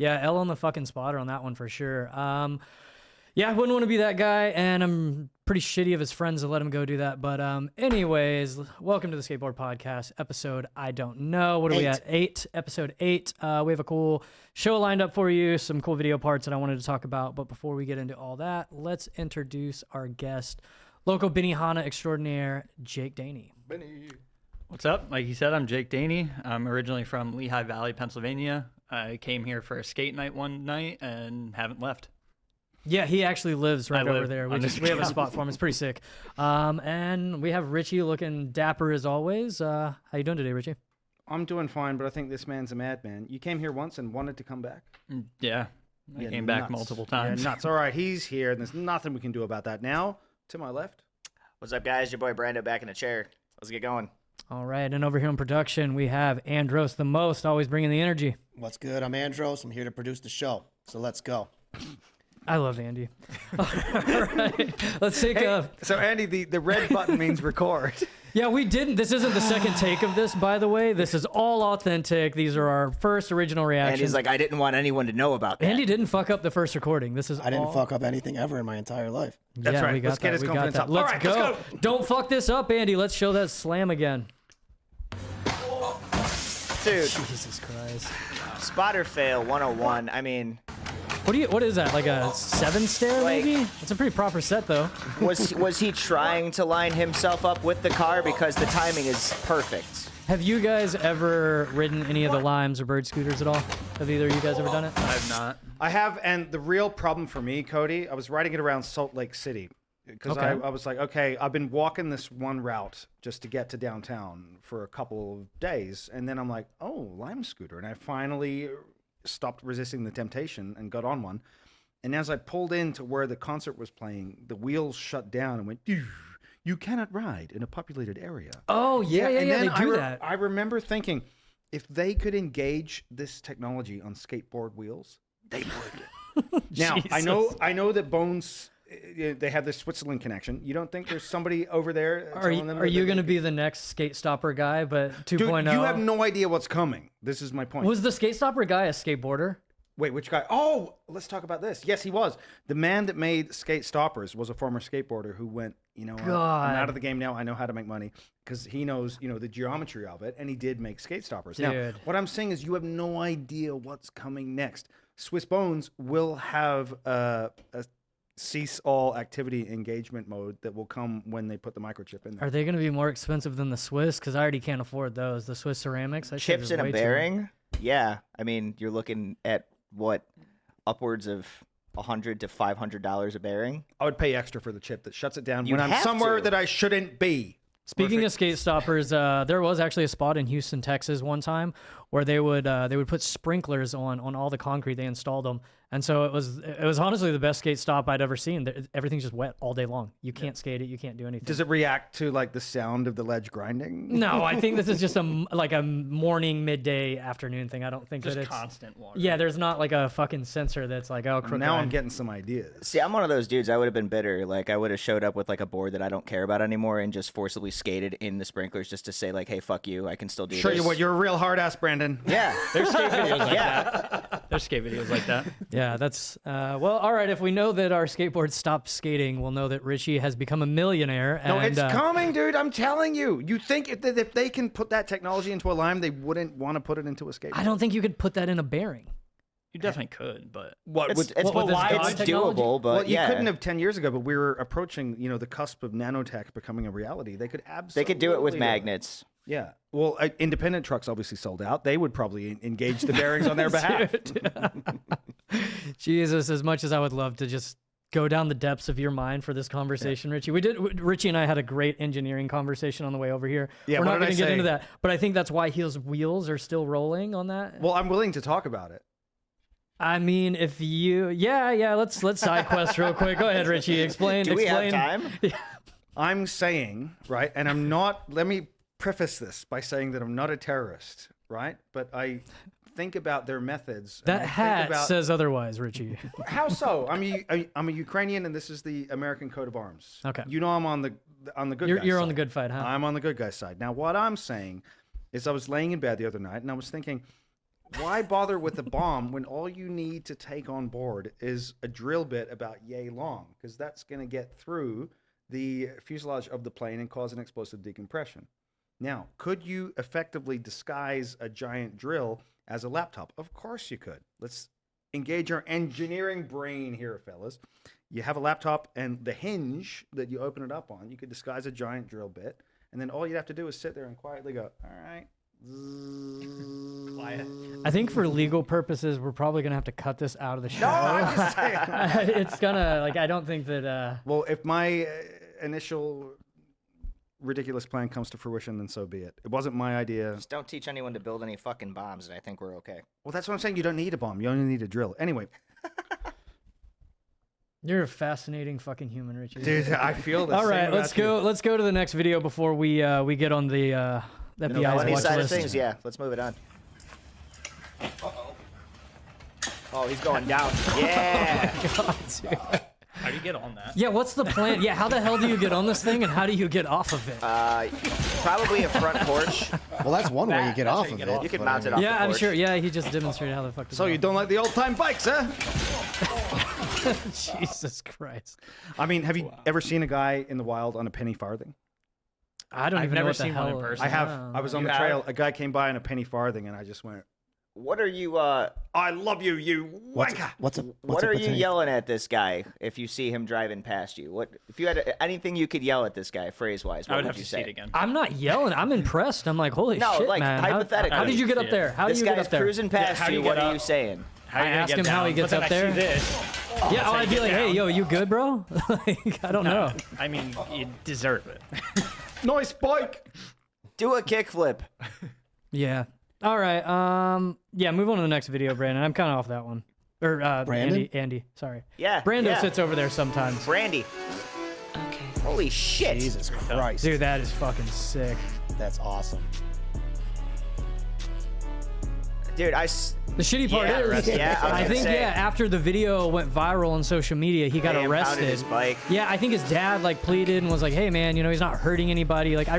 Yeah, L on the fucking spotter on that one for sure. Yeah, I wouldn't want to be that guy, and I'm pretty shitty of his friends to let him go do that. But anyways, welcome to the Skateboard Podcast, episode I don't know. What are we at? 8, episode 8. We have a cool show lined up for you, some cool video parts that I wanted to talk about. But before we get into all that, let's introduce our guest, local Benihana extraordinaire, Jake Daney. Benny. What's up? Like he said, I'm Jake Daney. I'm originally from Lehigh Valley, Pennsylvania. I came here for a skate night one night and haven't left. Yeah, he actually lives right over there. We have a spot for him. It's pretty sick. And we have Richie looking dapper as always. How you doing today, Richie? I'm doing fine, but I think this man's a madman. You came here once and wanted to come back? Yeah, I came back multiple times. Yeah, nuts. All right, he's here, and there's nothing we can do about that. Now, to my left. What's up, guys? Your boy Brando back in the chair. Let's get going. All right, and over here in production, we have Andros the most, always bringing the energy. What's good? I'm Andros. I'm here to produce the show. So let's go. I love Andy. All right, let's take So, Andy, the red button means record. Yeah, we didn't. This isn't the second take of this, by the way. This is all authentic. These are our first original reactions. Andy's like, I didn't want anyone to know about that. Andy didn't fuck up the first recording. I didn't fuck up anything ever in my entire life. That's right. We got let's get his confidence up. Let's all right, go. let's go. Don't fuck this up, Andy. Let's show that slam again. Dude, Jesus Christ. spotter fail 101. I mean, What is that? Like a 7 stair, Like- maybe? It's a pretty proper set, though. was he trying to line himself up with the car because the timing is perfect? Have you guys ever ridden any of the Limes or Bird scooters at all? Have either of you guys ever done it? I have not. I have, and the real problem for me, Cody, I was riding it around Salt Lake City. Because Okay. I was like, okay, I've been walking this one route just to get to downtown for a couple of days. And then I'm like, oh, Lime scooter. And I finally stopped resisting the temptation and got on one. And as I pulled into where the concert was playing, the wheels shut down and went, you cannot ride in a populated area. Oh, yeah, and then they do that. I remember thinking, if they could engage this technology on skateboard wheels, they would. Now, Jesus. I know that Bones, they have this Switzerland connection. You don't think there's somebody over there telling them Are you going to be the next Skate Stopper guy, but 2.0? Dude, you have no idea what's coming. This is my point. Was the Skate Stopper guy a skateboarder? Wait, which guy? Oh, let's talk about this. Yes, he was. The man that made Skate Stoppers was a former skateboarder who went, I'm out of the game now. I know how to make money because he knows, the geometry of it, and he did make Skate Stoppers. Now, Dude. what I'm saying is you have no idea what's coming next. Swiss Bones will have a cease all activity engagement mode that will come when they put the microchip in there. Are they going to be more expensive than the Swiss? Because I already can't afford those. The Swiss ceramics. That shit Chips is in a way too bearing? Yeah. I mean, you're looking at what? Upwards of $100 to $500 a bearing? I would pay extra for the chip that shuts it down You when I'm have somewhere to. that I shouldn't be. Speaking of Skate Stoppers, there was actually a spot in Houston, Texas, one time where they would put sprinklers on all the concrete. They installed them, and so it was honestly the best skate stop I'd ever seen. Everything's just wet all day long. You can't skate it. You can't do anything. Does it react to like the sound of the ledge grinding? No, I think this is just a morning, midday, afternoon thing. I don't think Just that it's constant water. Yeah, there's not like a fucking sensor that's like, oh, crooked. Now I'm getting some ideas. See, I'm one of those dudes. I would have been bitter. Like, I would have showed up with like a board that I don't care about anymore and just forcibly skated in the sprinklers just to say like, hey, fuck you. I can still do Show this. you what, you're a real hard ass, Brandon. Yeah. There's skate videos like Yeah. that. There's skate videos like that. Yeah, that's well. All right, if we know that our skateboard stopped skating, we'll know that Richie has become a millionaire. No, and, it's coming, dude. I'm telling you. You think if they can put that technology into a Lime, they wouldn't want to put it into a skateboard? I don't think you could put that in a bearing. You definitely could, but What? It's, with- it's, what, with this it's God technology? doable, but well, you yeah. couldn't have 10 years ago, but we were approaching, the cusp of nanotech becoming a reality. They could absolutely. They could do it with magnets. Yeah. Well, independent trucks obviously sold out. They would probably engage the bearings on their behalf. Jesus, as much as I would love to just go down the depths of your mind for this conversation, Richie. Richie and I had a great engineering conversation on the way over here. Yeah, We're what not did I going to get say? into that, but I think that's why his wheels are still rolling on that. Well, I'm willing to talk about it. I mean, if you, let's side quest real quick. Go ahead, Richie. Explain. Do we have time? I'm saying, right, and I'm not, let me preface this by saying that I'm not a terrorist, right? But I think about their methods. and I That think hat about, says otherwise, Richie. How so? I'm a Ukrainian, and this is the American coat of arms. Okay. You know I'm on the good guys You're on side. the good fight, huh? I'm on the good guy's side. Now, what I'm saying is I was laying in bed the other night, and I was thinking, Why bother with the bomb when all you need to take on board is a drill bit about yay long? Because that's going to get through the fuselage of the plane and cause an explosive decompression. Now, could you effectively disguise a giant drill as a laptop? Of course you could. Let's engage our engineering brain here, fellas. You have a laptop and the hinge that you open it up on, you could disguise a giant drill bit. And then all you'd have to do is sit there and quietly go, all right. Quiet. I think for legal purposes, we're probably gonna have to cut this out of the show. No, I'm just saying. It's gonna like I don't think that. Well, if my initial ridiculous plan comes to fruition, then so be it. It wasn't my idea. Just don't teach anyone to build any fucking bombs, and I think we're okay. Well, that's what I'm saying. You don't need a bomb. You only need a drill. Anyway, You're a fascinating fucking human, Richie. dude, I feel this. All right, let's go. Let's go to the next video before we get on the FBI's Funny watch side list. of things, yeah. Let's move it on. Oh, he's going down. Yeah. God, dude. How do you get on that? Yeah, what's the plan? Yeah, how the hell do you get on this thing, and how do you get off of it? Probably a front porch. Well, that's one way you get That's off how you of get it. off. You can but mount I it mean- off Yeah, the I'm porch. sure. Yeah, he just demonstrated how the fuck. To So do you it. don't like the old-time bikes, huh? Jesus Christ! I mean, have you ever seen a guy in the wild on a penny farthing? I don't I've even know never what the seen one hell. in person. I have. Wow. I was on You the trail. have? A guy came by on a penny farthing, and I just went, What are you "I love you, you wanker." What's What a are you potato? yelling at this guy if you see him driving past you? What if you had anything you could yell at this guy phrase wise? I What would would have you to see say? it again. I'm not yelling. I'm impressed. I'm like, holy No, shit, like, man. hypothetically. How did you get up Yeah. there? How do This you get guy's up there? cruising Yeah, past how do you. you What get are up? you saying? How are you I gonna ask get him how down? he gets But then up there. I see this. Yeah, That's how I'd you be get like, hey, down. yo, you good, bro? Like, I don't know. I mean, you deserve it. Nice bike. Do a kickflip. Yeah. All right. Yeah, move on to the next video, Brandon. I'm kind of off that one. Or Brandon? Andy. Sorry. Yeah. Brando yeah. sits over there sometimes. Brandy. Okay. Holy shit. Jesus Christ. Dude, that is fucking sick. That's awesome. Dude, The shitty part Yeah, is, arrested. Yeah, I was I gonna think say. yeah, after the video went viral on social media, he got They impounded arrested. his bike. Yeah, I think his dad like pleaded and was like, "Hey, man, you know he's not hurting anybody." Like, I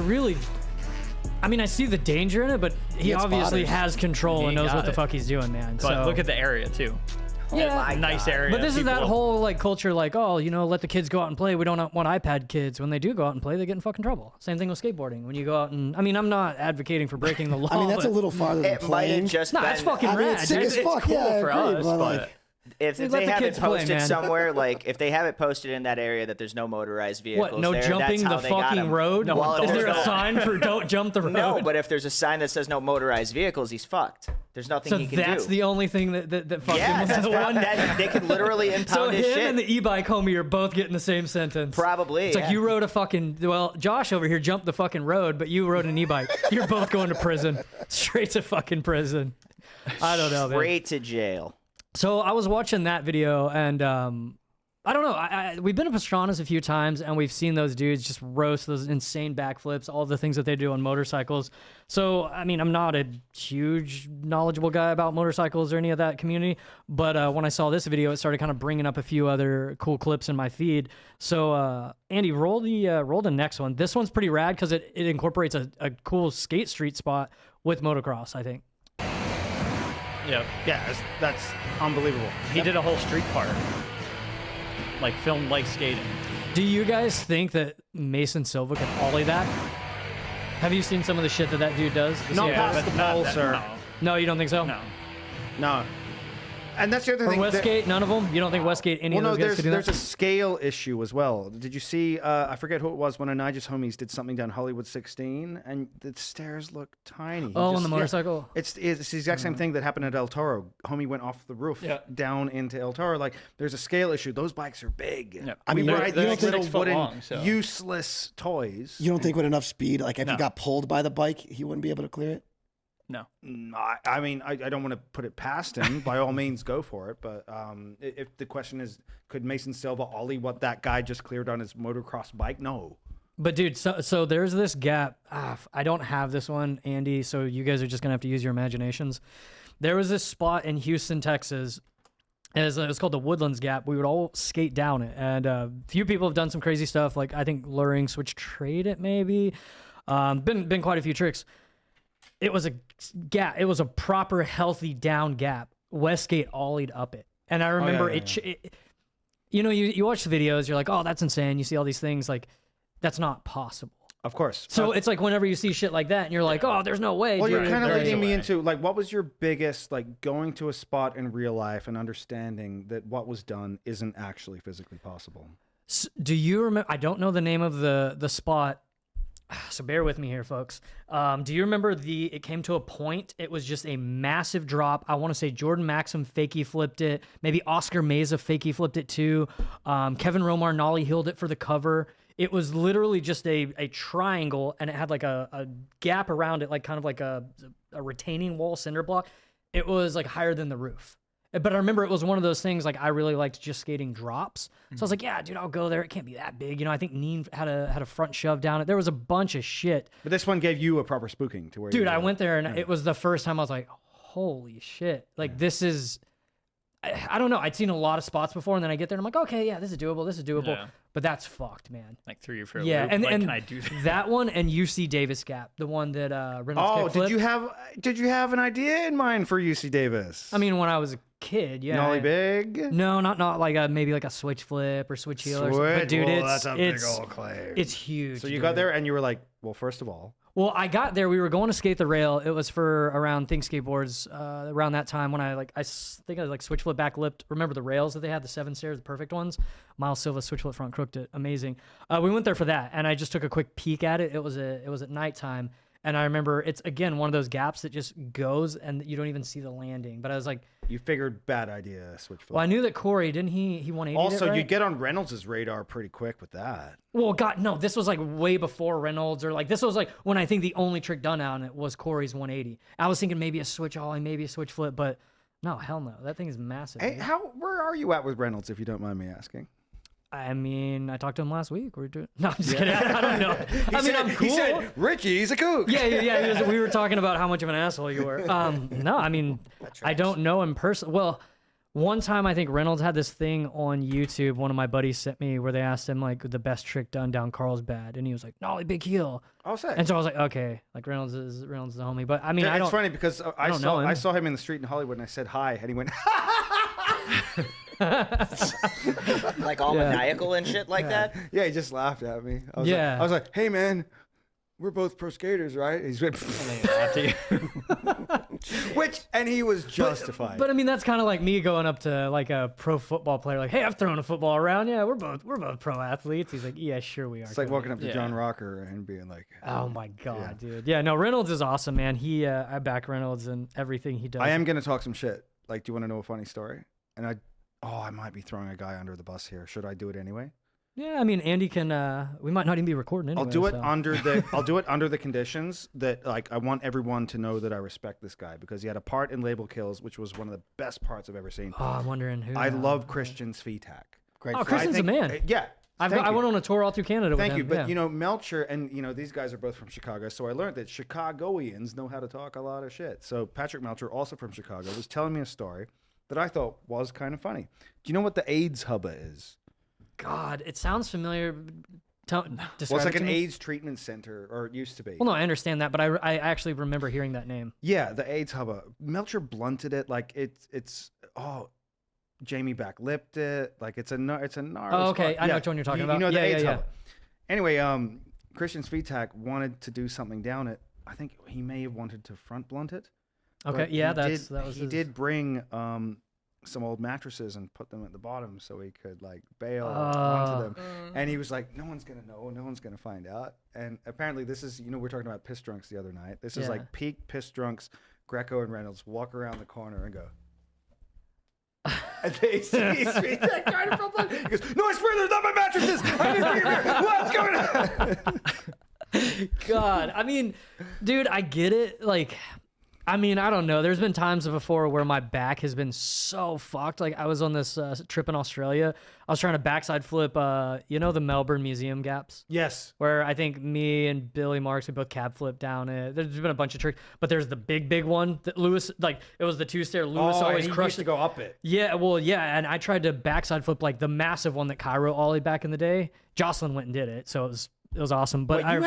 mean, I see the danger in it, but he gets obviously spotters. has control He and knows got what the it. fuck he's doing, man. But So look at the area too. yeah, my Nice God. area. but this is that People- whole like culture, like, oh, you know, let the kids go out and play. We don't want iPad kids. When they do go out and play, they get in fucking trouble. Same thing with skateboarding. When you go out and, I mean, I'm not advocating for breaking the law. I mean, that's a but- little farther than It might playing. have just No, been. it's fucking I mean, rad. it's sick dude. as It's fuck. cool Yeah, I for agree, us, but, but like, If Let they the have it kids play, posted man. somewhere, like if they have it posted in that area that there's no motorized vehicles What? No there, jumping that's how the they got fucking him. road? No, Well, if Is there there's a no- sign for don't jump the road? No, but if there's a sign that says no motorized vehicles, he's fucked. There's nothing so he can that's do. the only thing that fucked yeah, him was that's the one. that, they could literally impound So his him shit. and the e-bike homie are both getting the same sentence. Probably. It's like yeah. you rode a fucking Josh over here jumped the fucking road, but you rode an e-bike. You're both going to prison, straight to fucking prison. I don't know, man. Straight to jail. So I was watching that video, and I don't know. We've been to Pastrana's a few times, and we've seen those dudes just roast those insane backflips, all the things that they do on motorcycles. So, I mean, I'm not a huge knowledgeable guy about motorcycles or any of that community, but when I saw this video, it started kind of bringing up a few other cool clips in my feed. So, Andy, roll the next one. This one's pretty rad because it incorporates a cool skate street spot with motocross, I think. Yep. Yeah, that's unbelievable. He did a whole street part, like filmed like skating. Do you guys think that Mason Silva can ollie that? Have you seen some of the shit that dude does? Not Yeah, past but- the pole, that- sir. No, you don't think so? No. No. And that's the other Or thing. Westgate, none of them? You don't think Westgate, any Well, of no, those guys could do there's that? a scale issue as well. Did you see? I forget who it was. One of Nigel's homies did something down Hollywood 16, and the stairs look tiny. He Oh, on just- the yeah. motorcycle? It's the exact same thing that happened at El Toro. Homie went off the roof Yeah. down into El Toro. Like, there's a scale issue. Those bikes are big. Yeah. I mean, we they're- ride you don't these think- little 6 foot wooden, long, so. useless toys. You don't think with enough speed, like if No. he got pulled by the bike, he wouldn't be able to clear it? No. I mean, I don't want to put it past him. By all means, go for it. But if the question is, could Mason Silva ollie what that guy just cleared on his motocross bike? No. But dude, so there's this gap. I don't have this one, Andy, so you guys are just gonna have to use your imaginations. There was this spot in Houston, Texas. It's called the Woodlands Gap. We would all skate down it, and a few people have done some crazy stuff, like I think luring, switch trade it maybe. Been quite a few tricks. it was a gap. It was a proper healthy down gap. Westgate ollied up it. And I remember it, you know, you watch the videos, you're like, oh, that's insane. You see all these things, like, that's not possible. Of course. So it's like whenever you see shit like that and you're like, oh, there's no way. Well, dude. you're kind of There's leading no me way. into, like, what was your biggest, like, going to a spot in real life and understanding that what was done isn't actually physically possible? Do you remember? I don't know the name of the spot, so bear with me here, folks. Do you remember it came to a point, it was just a massive drop. I want to say Jordan Maxim fakey flipped it. Maybe Oscar Meza fakey flipped it too. Kevin Romar nollie heeled it for the cover. It was literally just a triangle, and it had like a gap around it, like kind of like a retaining wall cinder block. It was like higher than the roof. But I remember it was one of those things, like, I really liked just skating drops. So I was like, yeah, dude, I'll go there. It can't be that big. You know, I think Neen had a front shove down it. There was a bunch of shit. But this one gave you a proper spooking to where Dude, you I went there, and it was the first time I was like, holy shit. Like, this is... I don't know. I'd seen a lot of spots before, and then I get there, and I'm like, okay, yeah, this is doable. This is doable. Yeah. But that's fucked, man. Like threw you for a Yeah, loop. and Like, and can I do that? that one and UC Davis Gap, the one that Reynolds Oh, kickflip. did you have an idea in mind for UC Davis? I mean, when I was a kid, yeah. Nollie big? No, not like maybe like a switch flip or switch heel or something. But dude, Well, it's that's a big it's old claim. it's huge. So you dude. got there and you were like, well, first of all, Well, I got there. We were going to skate the rail. It was for around Think Skateboards around that time when I think I like switch flip back lipped. Remember the rails that they had, the 7 stairs, the perfect ones? Miles Silva switch flip front crooked it. Amazing. We went there for that, and I just took a quick peek at it. It was at nighttime, and I remember it's, again, one of those gaps that just goes and you don't even see the landing. But I was like, you figured bad idea, switch flip. well, I knew that Corey, didn't he 180 Also, it, right? you get on Reynolds' radar pretty quick with that. Well, God, no, this was like way before Reynolds, or like this was like when I think the only trick done on it was Corey's 180. I was thinking maybe a switch ollie, maybe a switch flip, but no, hell no. That thing is massive. Hey, dude. where are you at with Reynolds, if you don't mind me asking? I mean, I talked to him last week. We're doing. No, I'm just kidding. I don't know. I mean, I'm cool. He said, Richie's a kook. Yeah. We were talking about how much of an asshole you were. No, I mean, I don't know him personally. Well, one time I think Reynolds had this thing on YouTube. One of my buddies sent me where they asked him like the best trick done down Carlsbad, and he was like, "Nollie big heel." I'll say. And so I was like, okay, like Reynolds is the homie. But I mean, I It's don't. funny because I don't know him. saw him in the street in Hollywood and I said hi and he went, Like all Yeah. maniacal and shit like that. yeah, he just laughed at me. Yeah. I was like, hey man, we're both pro skaters, right? He's went, and he was justified. But I mean, that's kind of like me going up to like a pro football player, like, "Hey, I've thrown a football around. Yeah, we're both pro athletes." He's like, "Yeah, sure we are." it's like Cody." walking up to John Rocker and being like, Oh my god, dude. Yeah, no, Reynolds is awesome, man. I back Reynolds and everything he does. I am going to talk some shit. Like, do you want to know a funny story? And I might be throwing a guy under the bus here. Should I do it anyway? Yeah, I mean, Andy can. We might not even be recording anyway. I'll do it so. I'll do it under the conditions that, like, I want everyone to know that I respect this guy because he had a part in Label Kills, which was one of the best parts I've ever seen. Oh, I'm wondering who. I love Christian's VTAC. Great. Oh, friend. Christian's a man. Yeah. I thank you. went on a tour all through Canada. Thank with you. him. But, yeah. you know, Melcher and, you know, these guys are both from Chicago. So I learned that Chicagoians know how to talk a lot of shit. So Patrick Melcher, also from Chicago, was telling me a story that I thought was kind of funny. Do you know what the AIDS hubba is? God, it sounds familiar. Well, it's like an AIDS. AIDS treatment center, or it used to be. Well, no, I understand that, but I actually remember hearing that name. Yeah, the AIDS hubba. Melcher blunted it like Jamie backlipped it. Like it's a gnarly Oh, okay. spot. I know which one you're talking about. You know the Yeah, AIDS yeah, hubba. Anyway, Christian Svitak wanted to do something down it. I think he may have wanted to front blunt it. Okay, but yeah, he did bring some old mattresses and put them at the bottom so he could like bail onto them. And he was like, no one's gonna know, no one's gonna find out. And apparently this is, you know, we were talking about piss drunks the other night. This is Yeah. like peak piss drunks. Greco and Reynolds walk around the corner and go. And they see that kind of problem. He goes, no, I swear there's not my mattresses. I didn't bring them here. What's going on? God, I mean, dude, I get it. Like, I mean, I don't know. There's been times before where my back has been so fucked. Like, I was on this trip in Australia. I was trying to backside flip, you know, the Melbourne Museum gaps? Yes. Where I think me and Billy Marks, we both cab flipped down it. There's been a bunch of tricks, but there's the big one that Lewis, like, it was the 2-stair. Lewis always he crushed used to it. go up it. Yeah, well, yeah, and I tried to backside flip, like, the massive one that Cairo ollied back in the day. Jocelyn went and did it, so it was It was awesome. But Wait, you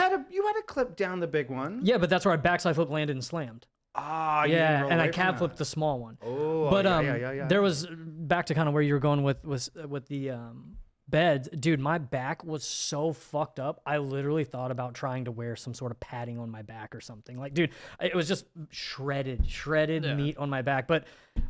had a clip down the big one. yeah, but that's where I backside flip landed and slammed. Ah, you Yeah, didn't roll and I away from cab that. flipped the small one. Oh, But yeah. there was back to kind of where you were going with the beds, dude. My back was so fucked up. I literally thought about trying to wear some sort of padding on my back or something. Like, dude, it was just shredded meat on my back. But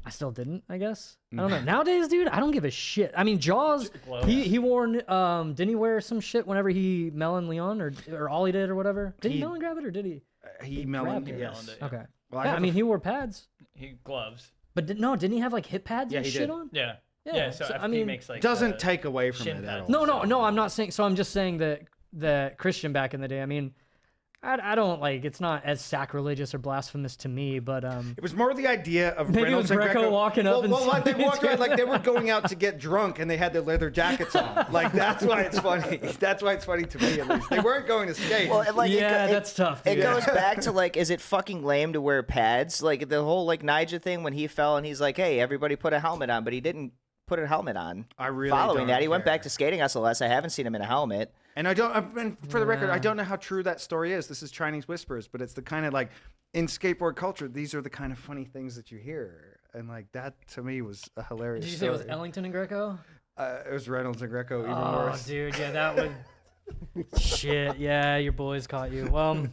I still didn't. I guess I don't know. Nowadays, dude, I don't give a shit. I mean, Jaws. He wore. Didn't he wear some shit whenever he Melon Leon or Ollie did or whatever? Did he Melon grab it or did he? He meloned grabbed it. it. Yes. Meloned it. Okay. Well, yeah, I have mean, a he wore pads. He gloves. But didn't he have like hip pads Yeah, and he shit did. on? Yeah. Yeah, Yeah. So, so, I I mean, makes like Doesn't take away from shin it at pads. all. No, I'm not saying. So I'm just saying that Christian back in the day. I mean, I don't like. It's not as sacrilegious or blasphemous to me, but It was more the idea of Maybe it Reynolds was and Greco walking up and like they saying walked around like they were going out to get drunk and they had their leather jackets on. Like that's why it's funny. That's why it's funny to me at least. They weren't going to skate. Well, and, like, yeah, that's tough. It dude. goes back to like, is it fucking lame to wear pads? Like the whole like Nigel thing when he fell and he's like, hey, everybody put a helmet on, but he didn't put a helmet on. I really Following don't that, he went care. back to skating SLS. I haven't seen him in a helmet. And and for the record, I don't know how true that story is. This is Chinese whispers, but it's the kind of like in skateboard culture, these are the kind of funny things that you hear. And like that to me was a hilarious Did you say story. it was Ellington and Greco? It was Reynolds and Greco, even Oh, worse. dude, yeah, that would. Shit, yeah, your boys caught you. Well,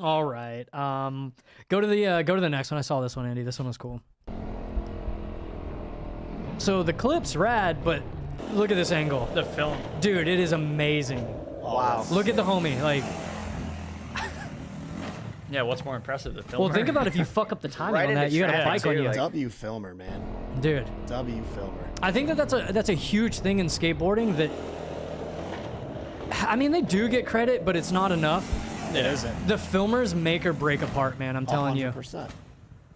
all right. Go to the next one. I saw this one, Andy. This one was cool. So the clip's rad, but look at this angle, the film. dude. It is amazing. Wow. Look at the homie, like. Yeah. What's more impressive, the film? Well, think about if you fuck up the timing Right on that, into you got a track, bike on too, you, like- W filmer, man. dude. W filmer. I think that's a huge thing in skateboarding. That I mean, they do get credit, but it's not enough. It isn't. The filmers make or break a part, man. I'm telling you. 100%.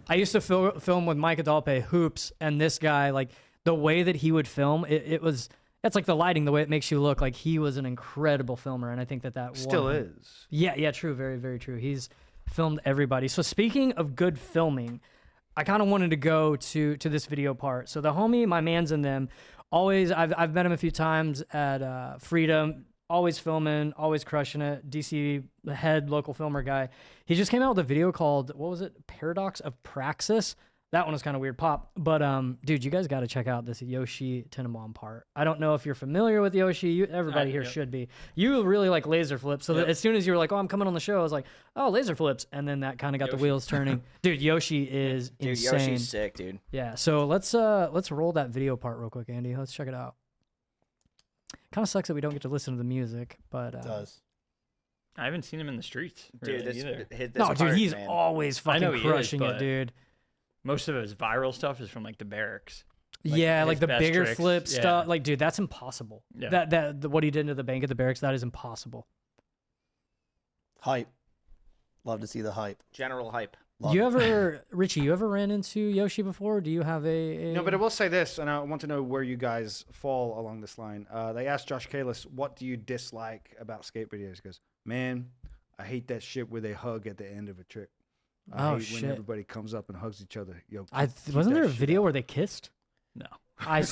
I used to film with Mike Adalpe hoops, and this guy, like the way that he would film, that's like the lighting, the way it makes you look. Like he was an incredible filmer, and I think that Still won him. is. Yeah, true, very, very true. He's filmed everybody. So speaking of good filming, I kind of wanted to go to this video part. So the homie, my man's in them. Always, I've met him a few times at Freedom. Always filming, always crushing it. DC, the head local filmer guy. He just came out with a video called, what was it? Paradox of Praxis. That one was kind of weird pop. But, dude, you guys got to check out this Yoshi Tenenbaum part. I don't know if you're familiar with Yoshi. Everybody here yep. should be. You really like laser flips. So that as soon as you were like, oh, I'm coming on the show, I was like, oh, laser flips. And then that kind of got the wheels turning. Dude, Yoshi is Dude, insane. Yoshi's sick, dude. Yeah, so let's roll that video part real quick, Andy. Let's check it out. Kind of sucks that we don't get to listen to the music, but It does. I haven't seen him in the streets. Dude, Really, either. no, dude, part, he's man. always I know fucking he is, crushing it, but- dude. Most of his viral stuff is from like the barracks. Yeah, his like the best bigger tricks, flip yeah. stuff. Like, dude, that's impossible. Yeah. What he did into the bank at the barracks, that is impossible. Hype. Love to see the hype. General hype. Love You it. ever, Richie? You ever ran into Yoshi before? Do you have a? No, but I will say this, and I want to know where you guys fall along this line. They asked Josh Kalis, what do you dislike about skate videos? He goes, man, I hate that shit where they hug at the end of a trick. I Oh, hate shit. when everybody comes up and hugs each other. Yo, keep wasn't that there a shit video out. where they kissed? No. No, I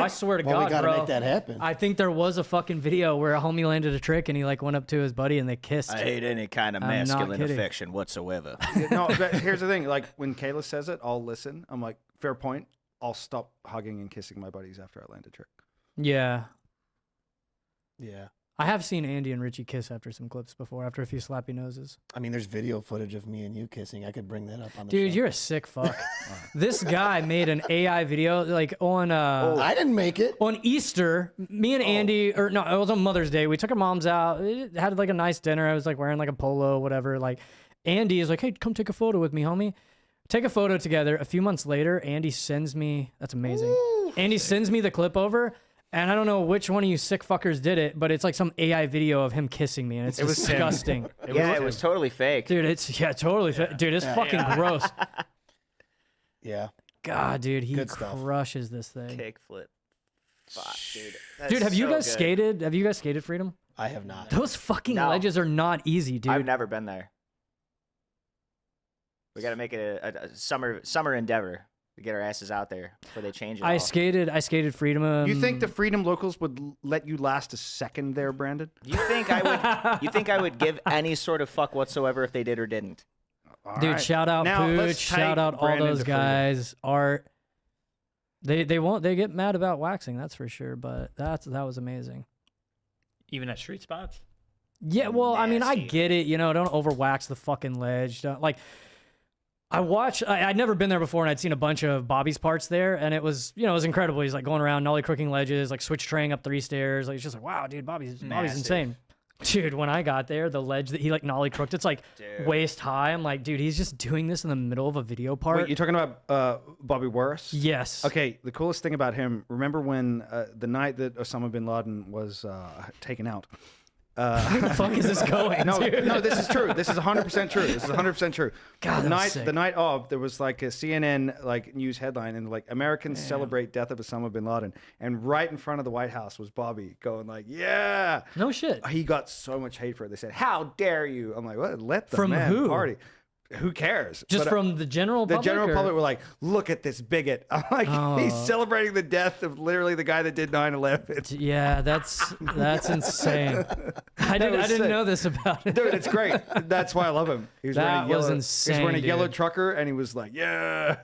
swear to Well, God, we gotta bro. make that happen. I think there was a fucking video where a homie landed a trick and he like went up to his buddy and they kissed. I hate any kind of I'm not masculine kidding. affection whatsoever. Yeah, no, but here's the thing. Like when Kayla says it, I'll listen. I'm like, fair point. I'll stop hugging and kissing my buddies after I land a trick. Yeah. Yeah. I have seen Andy and Richie kiss after some clips before, after a few slappy noses. I mean, there's video footage of me and you kissing. I could bring that up on the Dude, show. you're a sick fuck. This guy made an AI video like on I didn't make it. on Easter. Me and Andy, or no, it was on Mother's Day. We took our moms out. It had like a nice dinner. I was like wearing like a polo, whatever. Like Andy is like, hey, come take a photo with me, homie. Take a photo together. A few months later, Andy sends me. That's amazing. Andy sends me the clip over. And I don't know which one of you sick fuckers did it, but it's like some AI video of him kissing me, and it's was him. disgusting. It was totally fake. Dude, it's totally. Dude, it's fucking gross. Yeah. God, dude, he Good stuff. crushes this thing. Kickflip. Fuck, dude. Dude, have you so guys good. skated? Have you guys skated Freedom? I have not. Those fucking No. ledges are not easy, dude. I've never been there. We got to make it a summer endeavor. to get our asses out there before they change it. I all. skated Freedom. You think the Freedom locals would let you last a second there, Brandon? You think I would give any sort of fuck whatsoever if they did or didn't? All Dude, right. shout out Now, Pooch, let's shout take out all Brandon those to Freedom. guys. Art. They won't. They get mad about waxing, that's for sure. But that was amazing. Even at street spots. Yeah, well, I mean, I Nasty. get it. You know, don't overwax the fucking ledge. Don't, like, I'd never been there before, and I'd seen a bunch of Bobby's parts there, and it was incredible. He's like going around nollie crooking ledges, like switch traying up 3 stairs. Like, it's just like, wow, dude, Bobby's Massive. insane. Dude, when I got there, the ledge that he like nollie crooked, it's like waist high. I'm like, dude, he's just doing this in the middle of a video part. Wait, you're talking about Bobby Warris? Yes. Okay, the coolest thing about him, remember when the night that Osama bin Laden was taken out? Where the fuck is this going? No, dude? no, this is true. This is 100% true. This is 100% true. God, the that was night, sick. of, there was like a CNN like news headline, and like Americans celebrate death of Osama bin Laden, and right in front of the White House was Bobby going like, "Yeah." No shit. He got so much hate for it. They said, "How dare you?" I'm like, "What? Let the From man who? party." Who cares? Just But, from the general the public? general or- public were like, "Look at this bigot!" I'm like, "He's Oh. celebrating the death of literally the guy that did 9/11." Yeah, that's insane. I was didn't sick. know this about it. Dude, it's great. That's why I love him. He was That wearing a was yellow, insane, He was wearing a yellow dude. trucker, and he was like, "Yeah."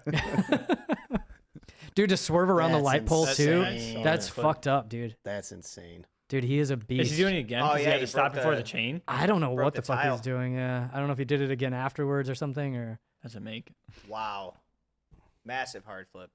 Dude, to swerve around the That's light pole too, insane. that's But- fucked up, dude. That's insane. Dude, he is a beast. Is he doing it again? Oh, 'Cause he yeah, had he to stop broke before the- the chain. I don't know Broke what the the fuck tile. he's doing. I don't know if he did it again afterwards or something, or That's a make. Wow, massive hard flip.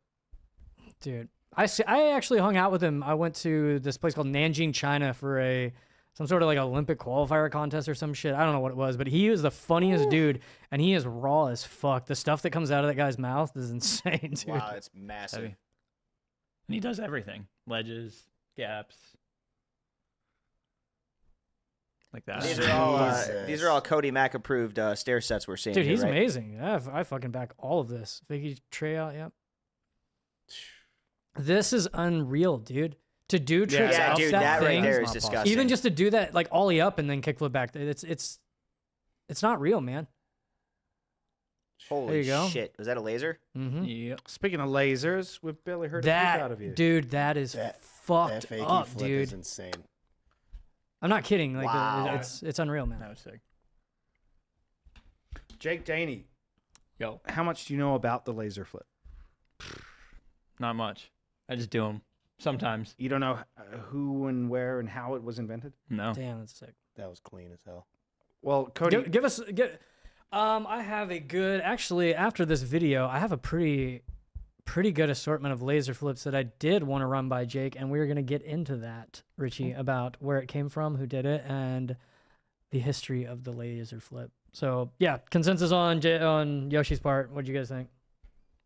dude. I actually hung out with him. I went to this place called Nanjing, China for some sort of like Olympic qualifier contest or some shit. I don't know what it was, but he was the funniest dude, and he is raw as fuck. The stuff that comes out of that guy's mouth is insane, dude. Wow, it's massive. Heavy. And he does everything. Ledges, gaps. Like that. These are all Cody Mack approved stair sets we're seeing. Dude, here, he's right? amazing. Yeah, I fucking back all of this. Vicky tryout, yep. This is unreal, dude. To do tricks Yeah, off dude, that that right thing, there It's is not possible. disgusting. even just to do that, like ollie up and then kickflip back, it's not real, man. Holy There you go. shit! Was that a laser? Mm-hmm. Yep. Speaking of lasers, we've barely heard a peep out of you. Dude, that is That fucked fakie up, flip dude. is insane. I'm not kidding. Like, Wow. it's unreal, man. That was sick. Jake Daney, Yo, how much do you know about the laser flip? not much. I just do them sometimes. You don't know who and where and how it was invented? No. Damn, that's sick. That was clean as hell. Well, Cody, Give us. I have a good. Actually, after this video, I have a pretty good assortment of laser flips that I did want to run by Jake, and we're gonna get into that, Richie, about where it came from, who did it, and the history of the laser flip. So yeah, consensus on on Yoshi's part. What do you guys think?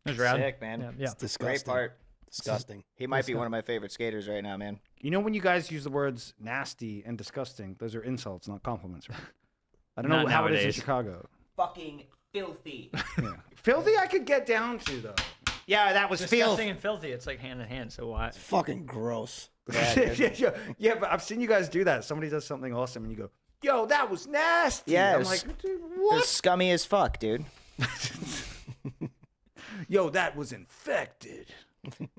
It was rad. Sick, man. Yeah, yeah. It's disgusting. Great part. Disgusting. He might be one of my favorite skaters right now, man. you know when you guys use the words nasty and disgusting, those are insults, not compliments, right? I don't know Not how it is in nowadays. Chicago. Fucking filthy. Yeah. Filthy, I could get down to though. Yeah, that was filth. Disgusting and filthy. It's like hand in hand. So why? Fucking gross. Yeah, but I've seen you guys do that. Somebody does something awesome, and you go, "Yo, that was nasty." Yeah, I'm it was- like, "Dude, It was what? scummy as fuck, dude. Yo, that was infected."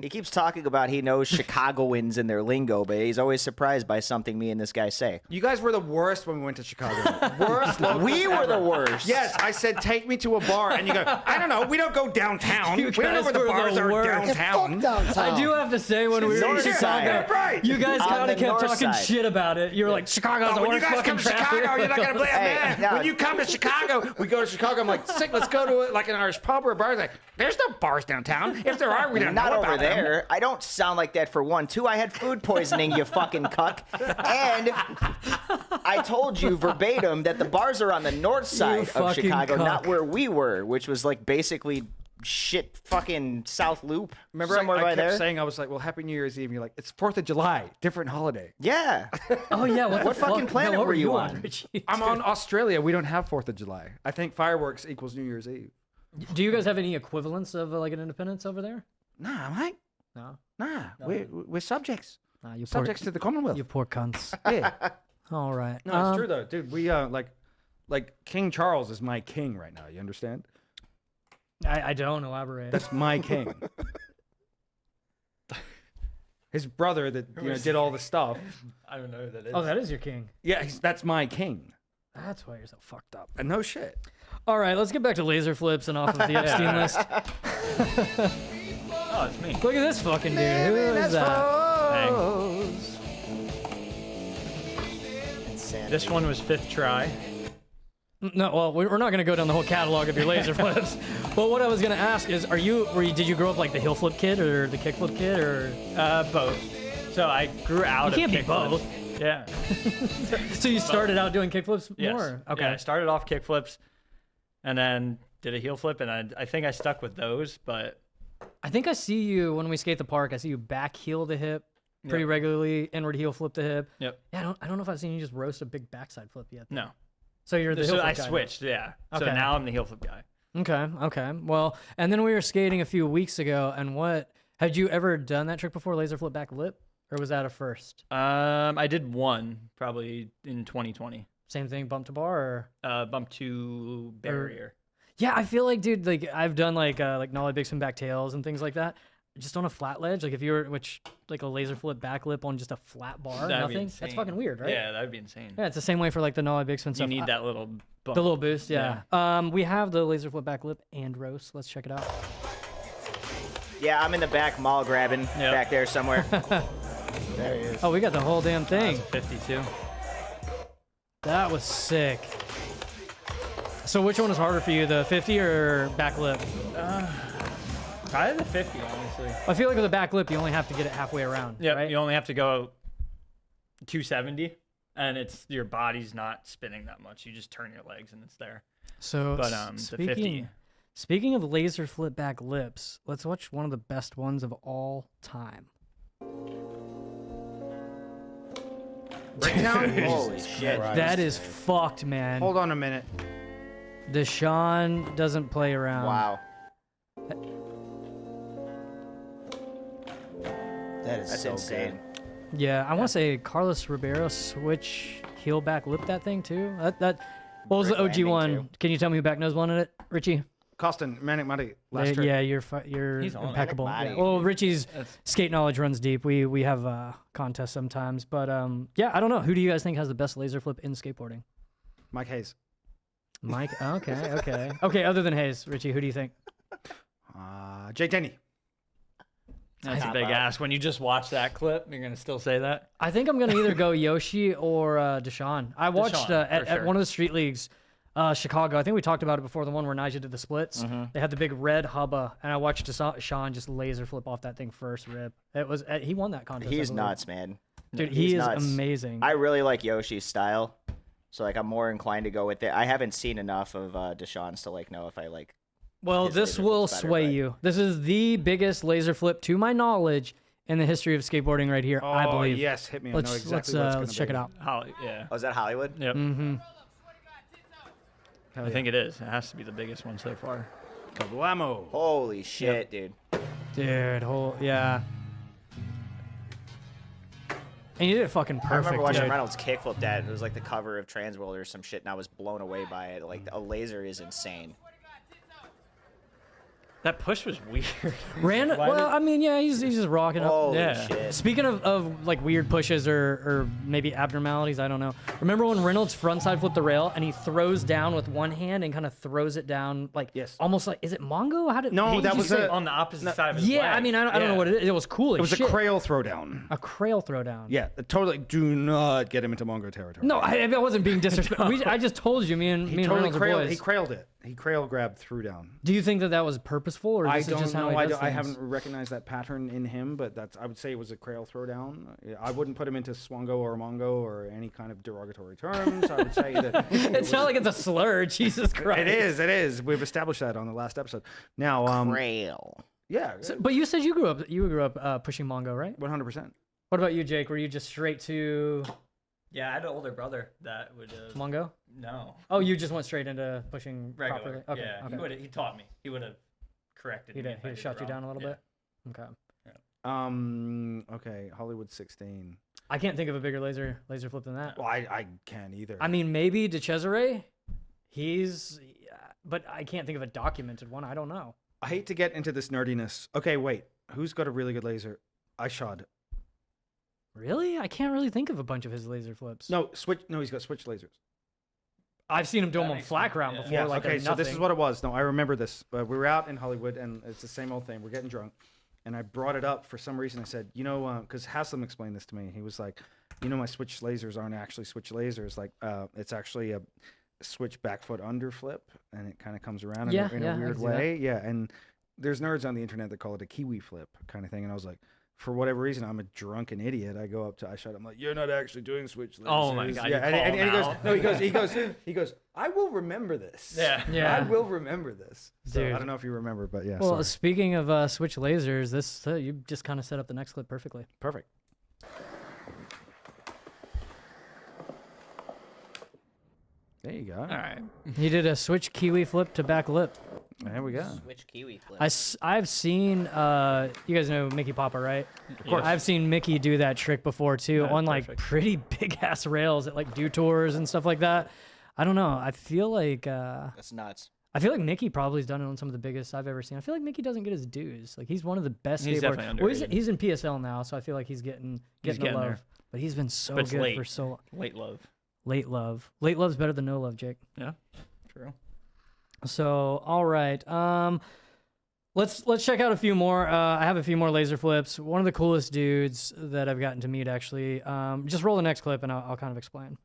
He keeps talking about he knows Chicagoans and their lingo, but he's always surprised by something me and this guy say. You guys were the worst when we went to Chicago. Worst locals We were the ever. worst. Yes, I said take me to a bar, and you go, I don't know, we don't go downtown. You We don't know guys where the were the bars are worst. downtown. I do have to say, when we were in North Chicago, side. Right. you guys On kind the of kept north talking side. shit about it. You were like, Chicago's Oh, the when you worst guys fucking come to traffic. Chicago, you're not gonna believe Hey, man. no. When you come to Chicago, we go to Chicago. I'm like, sick. Let's go to like an Irish pub or a bar. It's like, there's no bars downtown. If there are, we don't Not know over about them. there. I don't sound like that for one. Two, I had food poisoning, you fucking cuck. And I told you verbatim that the bars are on the north side of fucking Chicago, not cuck. where we were, which was like basically shit fucking South Loop. Remember, somewhere I by kept there? saying, I was like, well, Happy New Year's Eve. And you're like, it's 4th of July, different holiday. Yeah. Oh yeah, what, What the fucking fuck? planet what were you on? Richie? I'm on Australia. We don't have 4th of July. I think fireworks equals New Year's Eve. Do you guys have any equivalents of like an independence over there? Nah, mate. No. Nah, we're subjects. Nah, you poor, Subjects to the Commonwealth. you poor cunts. Yeah. All right. No, it's true though, dude. We like King Charles is my king right now. You understand? I don't elaborate. That's my king. His brother that did all the stuff. I don't know who that is. Oh, that is your king. Yeah, that's my king. That's why you're so fucked up. And no shit. All right, let's get back to laser flips and off of the Epstein list. Oh, it's me. Look at this fucking dude. Who is that? Insanity. This one was 5th try. No, well, we're not gonna go down the whole catalog of your laser flips. But what I was gonna ask is, did you grow up like the heel flip kid or the kick flip kid or? Both. So I grew out You of can't be kickflips. both. Yeah. So you started out doing kick flips Yes. more? Okay. Yeah, I started off kick flips, and then did a heel flip, and I think I stuck with those. But I think I see you when we skate the park. I see you back heel to hip pretty Yep. regularly, inward heel flip to hip. Yep. Yeah, I don't know if I've seen you just roast a big backside flip yet. No. So you're the heel So flip I guy now. switched. Yeah. So Okay. now I'm the heel flip guy. Okay. Well, and then we were skating a few weeks ago, and had you ever done that trick before, laser flip back lip, or was that a first? I did one probably in 2020. Same thing, bump to bar, or? Bump to barrier. Yeah, I feel like, dude, like I've done like nollie big spin back tails and things like that. Just on a flat ledge, like if you were, like a laser flip back lip on just a flat bar, That'd be nothing. That's insane. fucking weird, right? Yeah, that'd be insane. Yeah, it's the same way for like the nollie big spin You stuff. need that little bump. The little boost, yeah. We have the laser flip back lip Andros. Let's check it out. Yeah, I'm in the back mall grabbing back there somewhere. There he is. Oh, we got the whole damn thing. That's a 52. That was sick. So which one is harder for you, the 50 or back lip? Probably the 50, honestly. I feel like with a back lip, you only have to get it halfway around. Yeah, right? you only have to go 270, and your body's not spinning that much. You just turn your legs, and it's there. So, But the 50. Speaking of laser flip back lips, let's watch one of the best ones of all time. Holy shit. That is fucked, man. Hold on a minute. Deshaun doesn't play around. Wow. That is That's so insane. Yeah, I want to say Carlos Ribeiro switch heel back lip that thing too. What was the Great OG landing, one? too. Can you tell me who back nose wanted it, Richie? Costin, Manic Money, last trip. Yeah, you're He's on it. impeccable. Manic Yeah. Money. Well, Richie's That's- skate knowledge runs deep. We have contests sometimes, but yeah, I don't know. Who do you guys think has the best laser flip in skateboarding? Mike Hayes. Mike. Okay. Other than Hayes, Richie, who do you think? Jake Daney. That's a Cop big out. ass. When you just watch that clip, you're going to still say that? I think I'm gonna either go Yoshi or Deshaun. I watched Deshaun, at for sure. one of the street leagues, Chicago. I think we talked about it before. The one where Nigel did the splits. They had the big red hubba, and I watched Deshaun just laser flip off that thing first rip. It was he won that contest. I He's believe. nuts, man. dude. He's He is nuts. amazing. I really like Yoshi's style, so like I'm more inclined to go with it. I haven't seen enough of Deshaun's to like know if I like. Well, his this laser will flip's better, sway but- you. This is the biggest laser flip, to my knowledge, in the history of skateboarding right here, I believe. Yes, hit me. I know Let's exactly what it's let's check it out. Yeah. Oh, is that Hollywood? Yep. Mm-hmm. I think it is. It has to be the biggest one so far. Kablamo. Holy shit, dude. Dude, yeah. And you did it fucking I perfect, remember watching dude. Reynolds kickflip that. It was like the cover of Transworld or some shit, and I was blown away by it. Like a laser is insane. That push was weird. Well, I mean, yeah, he's just rocking up. Holy yeah. shit. Speaking of like weird pushes or maybe abnormalities, I don't know. Remember when Reynolds frontside flipped the rail and he throws down with one hand and kind of throws it down like Yes. almost like, is it Mongo? How did No, he that just was say- a- on the opposite side of his Yeah, leg. I mean, I don't know what it is. It was cool as It was shit. a Crail throwdown. A Crail throwdown. Yeah, totally. Do not get him into Mongo territory. No, I wasn't being disrespectful. I just told you, me and he totally Reynolds are crailed. boys. He crailed it. He crail grabbed through down. Do you think that was purposeful, or I this is don't just how know. he does I things? haven't recognized that pattern in him, but I would say it was a Crail throwdown. I wouldn't put him into Swango or Mongo or any kind of derogatory terms. I would say that It's not like it's a slur. Jesus Christ. it is. It is. We've established that on the last episode. Now, Rail. yeah, But you said you grew up pushing Mongo, right? 100%. What about you, Jake? Were you just straight to Yeah, I had an older brother that would have. Mongo? No. Oh, you just went straight into pushing Regular. properly? Okay. Yeah. Okay. He taught me. He would have corrected He'd me. if I have did shot it you down a wrong. little Yeah. bit? Okay. Okay, Hollywood 16. I can't think of a bigger laser flip than that. Well, I can't either. I mean, maybe De Cesare. He's but I can't think of a documented one. I don't know. I hate to get into this nerdiness. Okay, wait. Who's got a really good laser? Ishod. Really? I can't really think of a bunch of his laser flips. No, switch. No, he's got switch lasers. I've seen him do That them on makes flat sense, ground yeah. before. Yeah. Like Okay, so this is nothing. what it was. No, I remember this. We were out in Hollywood, and it's the same old thing. We're getting drunk, and I brought it up for some reason. I said, because Haslam explained this to me. He was like, my switch lasers aren't actually switch lasers. Like, it's actually a switch back foot under flip, and it kind of comes around in a I weird can see that. way. Yeah, and there's nerds on the internet that call it a kiwi flip kind of thing. And I was like, for whatever reason, I'm a drunken idiot. I go up to Ishod. I'm like, you're not actually doing switch lasers. Oh my God, you Yeah, call and he him goes, out. no, he goes, I will remember this. Yeah. Yeah. I will remember this. So Dude. I don't know if you remember, but yeah. Well, sorry. speaking of switch lasers, this you just kind of set up the next clip perfectly. Perfect. There you go. All right. He did a switch kiwi flip to back lip. There we go. Switch kiwi flip. I've seen you guys know Mickey Papa, right? Of course. I've seen Mickey do that trick before too That's on like perfect. pretty big ass rails at like detours and stuff like that. I don't know. I feel like That's nuts. Mickey probably has done it on some of the biggest I've ever seen. I feel like Mickey doesn't get his dues. Like he's one of the best He's skateboarders. definitely Well, underrated. he's in PSL now, so I feel like he's getting the getting love. there. But he's been so But it's good late. for so long. Late love. Late love. Late love's better than no love, Jake. Yeah. True. So, all right. Let's check out a few more. I have a few more laser flips. One of the coolest dudes that I've gotten to meet, actually. Just roll the next clip, and I'll kind of explain.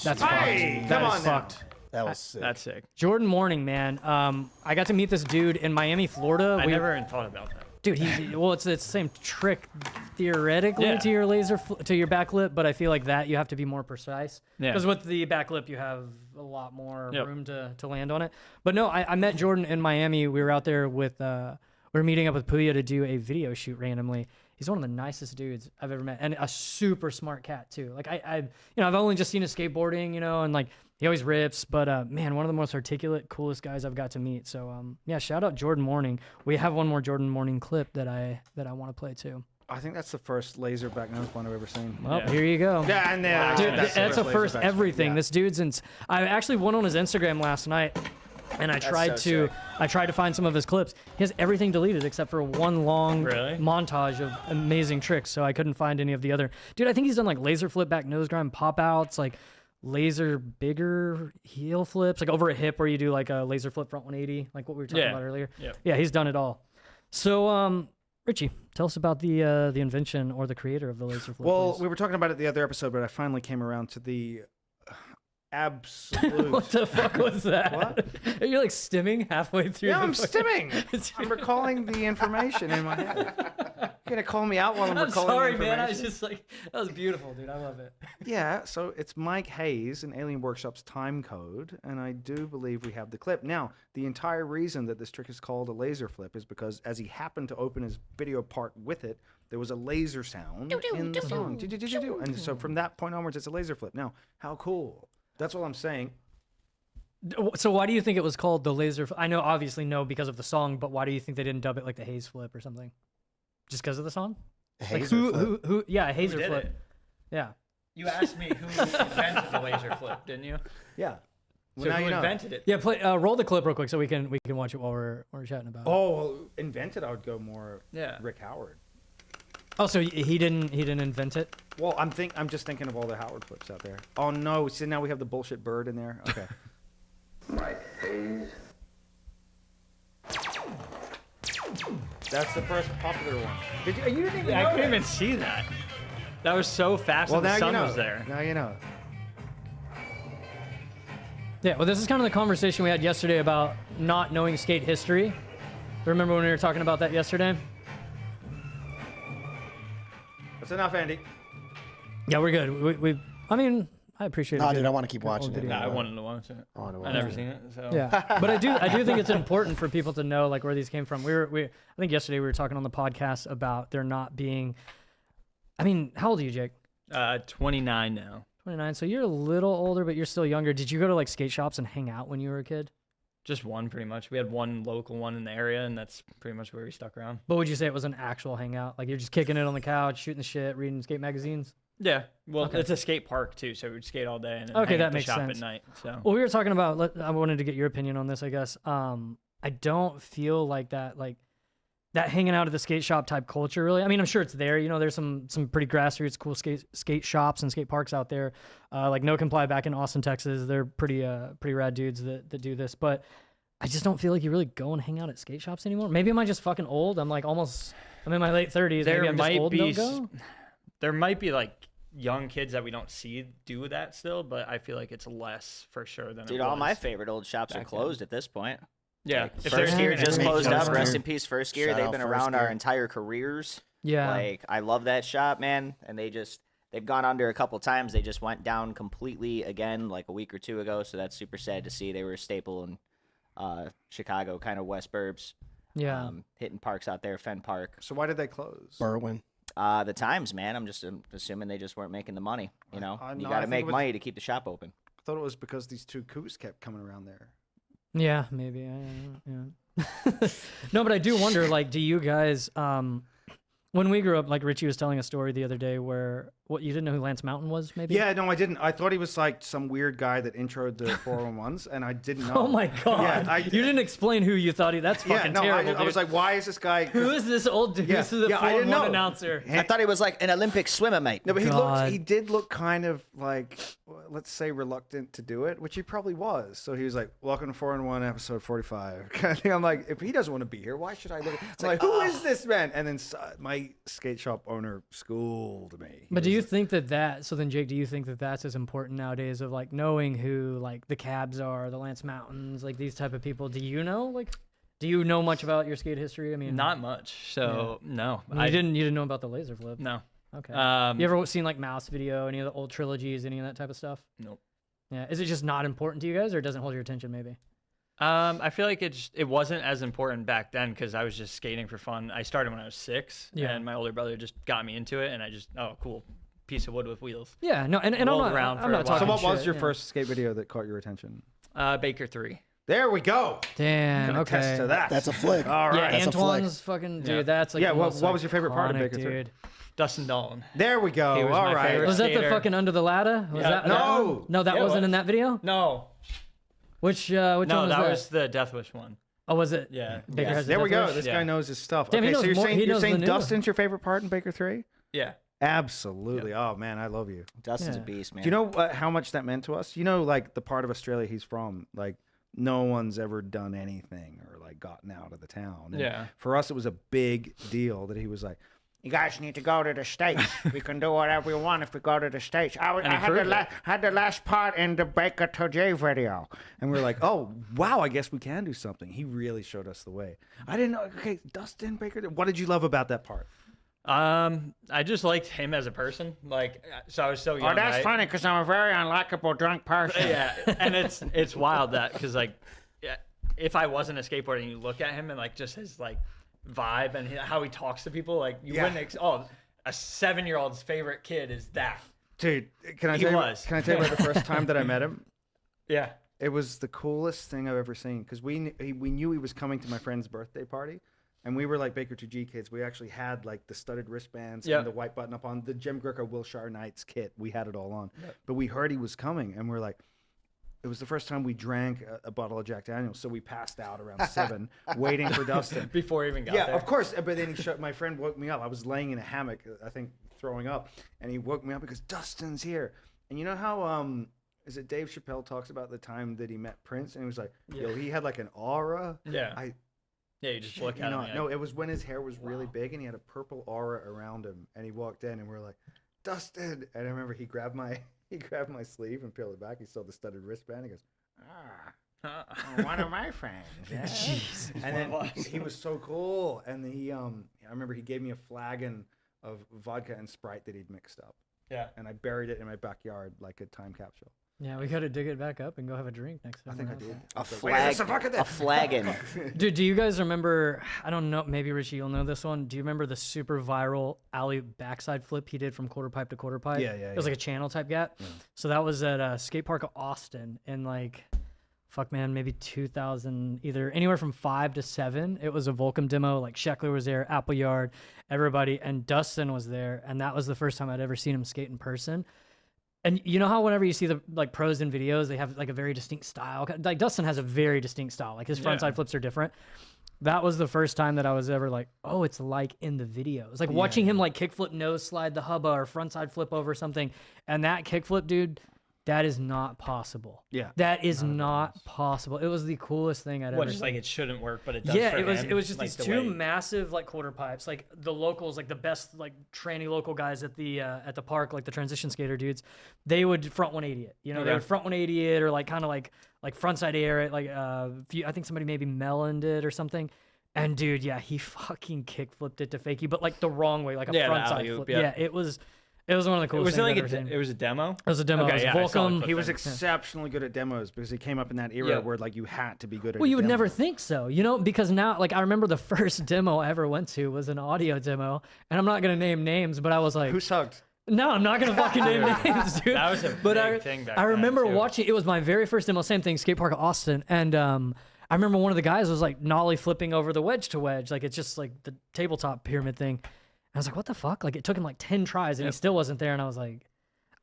That's Hey, fucked. come That is on now. fucked. That was sick. That's sick. Jordan Morning, man. I got to meet this dude in Miami, Florida. I We- never even thought about that. Dude, it's the same trick theoretically Yeah. to your to your back lip, but I feel like that you have to be more precise. Yeah. Because with the back lip, you have a lot more Yep. room to land on it. But no, I met Jordan in Miami. We were out there with we were meeting up with Puya to do a video shoot randomly. He's one of the nicest dudes I've ever met, and a super smart cat too. Like I've only just seen his skateboarding, and like he always rips, but man, one of the most articulate, coolest guys I've got to meet. So yeah, shout out Jordan Morning. We have one more Jordan Morning clip that I want to play too. I think that's the first laser back nose blunt I've ever seen. Well, Yeah. here you go. Yeah, and then Dude, that's a laser first back everything. yeah. This dude's I actually went on his Instagram last night, and I tried so to find some of his clips. He has everything deleted except for one long Really? montage of amazing tricks. So I couldn't find any of the other. Dude, I think he's done like laser flip back nose grind pop outs, like laser bigger heel flips, like over a hip where you do like a laser flip front 180, like what we were talking Yeah. about earlier. Yep. Yeah, he's done it all. So Richie, tell us about the invention or the creator of the laser flip. Well, please. we were talking about it the other episode, but I finally came around to the absolute. What the fuck was that? What? Are you like stimming halfway through? Yeah, the I'm fucking- stimming. I'm recalling the information in my head. You're gonna call me out while I'm I'm recalling sorry, the man. information. I was just like, that was beautiful, dude. I love it. Yeah, so it's Mike Hayes and Alien Workshop's time code, and I do believe we have the clip. Now, the entire reason that this trick is called a laser flip is because as he happened to open his video part with it, there was a laser sound in the song. And so from that point onwards, it's a laser flip. Now, how cool. That's all I'm saying. So why do you think it was called the laser? I know, obviously, no, because of the song, but why do you think they didn't dub it like the Hayes flip or something? Just because of the song? Like Hazer flip. who? Yeah, a Hazer did flip. it? Yeah. You asked me who invented the laser flip, didn't you? Yeah. So Well, now who you know. invented it? Yeah, play. Roll the clip real quick so we can watch it while we're chatting about it. Oh, well, invented, I would go more Yeah. Rick Howard. Oh, so he didn't invent it? Well, I'm just thinking of all the Howard flips out there. Oh no! See, now we have the bullshit bird in there. Okay. Mike Hayes. That's the first popular one. Did you? You didn't even Yeah, know I couldn't that. even see that. That was so fast Well, and the now sun you know. was there. Now you know. Yeah. Well, this is kind of the conversation we had yesterday about not knowing skate history. Remember when we were talking about that yesterday? That's enough, Andy. Yeah, we're good. We I mean, I appreciate it. No, Good- dude, I want to keep good old watching it. video. Nah, I wanted to watch it. I wanna I watch never it. seen it, so Yeah, but I do think it's important for people to know like where these came from. I think yesterday we were talking on the podcast about there not being. I mean, how old are you, Jake? 29 now. 29. So you're a little older, but you're still younger. Did you go to like skate shops and hang out when you were a kid? Just one, pretty much. We had one local one in the area, and that's pretty much where we stuck around. But would you say it was an actual hangout? Like you're just kicking it on the couch, shooting the shit, reading skate magazines? Yeah. Well, it's a skate park too, so we'd skate all day and then Okay, hang that at the makes shop sense. at night. So Well, we were talking about. I wanted to get your opinion on this. I guess. I don't feel like that. Like that hanging out at the skate shop type culture. Really. I mean, I'm sure it's there. You know, there's some pretty grassroots, cool skate shops and skate parks out there. Like No Comply back in Austin, Texas. They're pretty rad dudes that do this. But I just don't feel like you really go and hang out at skate shops anymore. Maybe am I just fucking old? I'm like almost. I'm in my late 30s. Maybe I'm just old and don't go. There might be like young kids that we don't see do that still, but I feel like it's less for sure than Dude, it all was my favorite old shops are back closed at this point. Yeah, Like, if First they're Gear hanging just out- closed up. First Rest Gear. in peace, First Gear. Shout They've out been First around our Gear. entire careers. Yeah. Like, I love that shop, man. And they've gone under a couple times. They just went down completely again like a week or two ago. So that's super sad to see. They were a staple in Chicago, kind of West Burbs. Yeah. Hitting parks out there, Fenn Park. So why did they close? Berwyn. The times, man. I'm just assuming they just weren't making the money. You know, I you know, got I to think make it was- money to keep the shop open. I thought it was because these two coups kept coming around there. Yeah, maybe. Yeah. No, but I do wonder, like, do you guys, when we grew up, like Richie was telling a story the other day where, what, you didn't know who Lance Mountain was, maybe? Yeah, no, I didn't. I thought he was like some weird guy that introed the 411s, and I didn't know. Oh my God. Yeah, you didn't explain who you thought that's fucking no, terrible, I was dude. like, why is this guy? Who is this old dude? Yeah, This is the yeah, I didn't 4-1 know. announcer. I thought he was like an Olympic swimmer, mate. No, but God. he did look kind of like, let's say, reluctant to do it, which he probably was. So he was like, "Welcome to 4-1 episode 45." Kind of thing. I'm like, if he doesn't want to be here, why should I look? I'm like, who is this man? And then my skate shop owner schooled me. He But do was you like- think that, so then Jake, do you think that that's as important nowadays of like knowing who like the Cabs are, the Lance Mountains, like these type of people? Do you know, like, do you know much about your skate history? I mean, Not much. So no, you didn't know about the laser flip. No. Okay. Um, You ever seen like Mouse Video, any of the old trilogies, any of that type of stuff? Nope. Yeah. Is it just not important to you guys, or it doesn't hold your attention? Maybe. I feel like it wasn't as important back then because I was just skating for fun. I started when I was 6, Yeah. and my older brother just got me into it, and I just cool, piece of wood with wheels. Yeah. No. And I'm Rolled not. around I'm for a not while. So talking. what was shit, your yeah. first skate video that caught your attention? Baker 3. There we go. Damn. Can attest Okay. to that. That's a flick. All Yeah, right. That's a flick. Antoine's fucking dude. Yeah. That's like Yeah, the what- most what was your favorite part of iconic, Baker 3? dude? Dustin Dolan. There we go. He was All my right. favorite. Was that the Skater. fucking Under the Ladder? Was Yeah. that No. one? No, that Yeah, it wasn't in was. that video. No. Which No, one was that was the Death Wish one. Oh, was it? Yeah. Baker Yeah. has a There we Death go. Wish? This Yeah. guy knows his stuff. Damn, he okay, knows so you're more- saying he you're knows the saying new- Dustin's your favorite part in Baker 3? Yeah. Absolutely. Oh man, I love you. Dustin's Yeah. a beast, man. Do you know how much that meant to us? You know, like the part of Australia he's from, like no one's ever done anything or like gotten out of the town. And Yeah. For us, it was a big deal that he was like, "You guys need to go to the States. We can do whatever we want if we go to the States." I And he proved it. had the last part in the Baker to J video, and we are like, "Oh wow, I guess we can do something." He really showed us the way. I didn't know. Okay, Dustin Baker. What did you love about that part? I just liked him as a person. Like, so I was so young. right? funny because I'm a very unlikable drunk person. Yeah, and it's wild that because like, yeah, if I wasn't a skateboarder and you look at him and like just his like vibe and how he talks to people, like you Yeah. wouldn't. A 7-year-old's favorite kid is that. Dude, can I He tell you? was. Can I tell you about the first time that I met him? Yeah. It was the coolest thing I've ever seen because we knew he was coming to my friend's birthday party, and we were like Baker 2G kids. We actually had like the studded wristbands Yeah. and the white button up on the Jim Greco Wilshire Knights kit. We had it all on, but we heard he was coming, and we're like, it was the first time we drank a bottle of Jack Daniels, so we passed out around 7, waiting for Dustin. Before he even got Yeah, there. of course. But then my friend woke me up. I was laying in a hammock, I think, throwing up, and he woke me up because Dustin's here. And you know how is it Dave Chappelle talks about the time that he met Prince, and he was like, "Yo, he had like an aura." Yeah. Yeah, you just look at him. No, it was when his hair was really big and he had a purple aura around him, and he walked in, and we are like, "Dustin!" And I remember he grabbed my sleeve and peeled it back. He saw the studded wristband. He goes, "One of my friends." Yeah. Jeez. And then he was so cool. And I remember he gave me a flagon of vodka and Sprite that he'd mixed up. Yeah. And I buried it in my backyard like a time capsule. Yeah, we gotta dig it back up and go have a drink next time. I think we're I did. outside. A was like, "Wait, there's flag, bucket there." a flagon. Dude, do you guys remember? I don't know. Maybe Richie, you'll know this one. Do you remember the super viral alley backside flip he did from quarter pipe to quarter pipe? Yeah, yeah, It was like a channel type gap. So that was at skate park Austin in like, fuck man, maybe 2000, either anywhere from 5 to 7. It was a Volcom demo. Like Scheckler was there, Appleyard, everybody, and Dustin was there. And that was the first time I'd ever seen him skate in person. And you know how whenever you see the like pros in videos, they have like a very distinct style. Like Dustin has a very distinct style. Like his frontside flips are different. That was the first time that I was ever like, oh, it's like in the videos. Like watching him like kickflip nose slide the hubba or frontside flip over something. And that kickflip, dude, that is not possible. Yeah. That is not possible. It was the coolest thing I'd ever Just seen. like it shouldn't work, but it does. Yeah, for it was him, it was just like these the two way- massive like quarter pipes. Like the locals, like the best like tranny local guys at the park, like the transition skater dudes, they would front 180 it. You know, they would front 180 it or like kind of like frontside air it. Like I think somebody maybe meloned it or something. And dude, yeah, he fucking kickflipped it to fakie, but like the wrong way, like a Yeah, the frontside alley-oop, flip. yeah. Yeah, it was one of the coolest Was it things like I've ever seen. it was a demo? It was a demo. Okay, It was yeah, I saw the Volcom. clip He was then. exceptionally good at demos because he came up in that era Yeah. where like you had to be good at. Well, a you would demo. never think so, you know, because now, like, I remember the first demo I ever went to was an audio demo, and I'm not gonna name names, but I was like, Who sucked? no, I'm not gonna fucking name names, dude. That was a big thing back I remember then, too. watching. It was my very first demo, same thing, skate park Austin, and I remember one of the guys was like nollie flipping over the wedge to wedge, like it's just like the tabletop pyramid thing. I was like, what the fuck? Like it took him like 10 tries, and he still wasn't there, and I was like.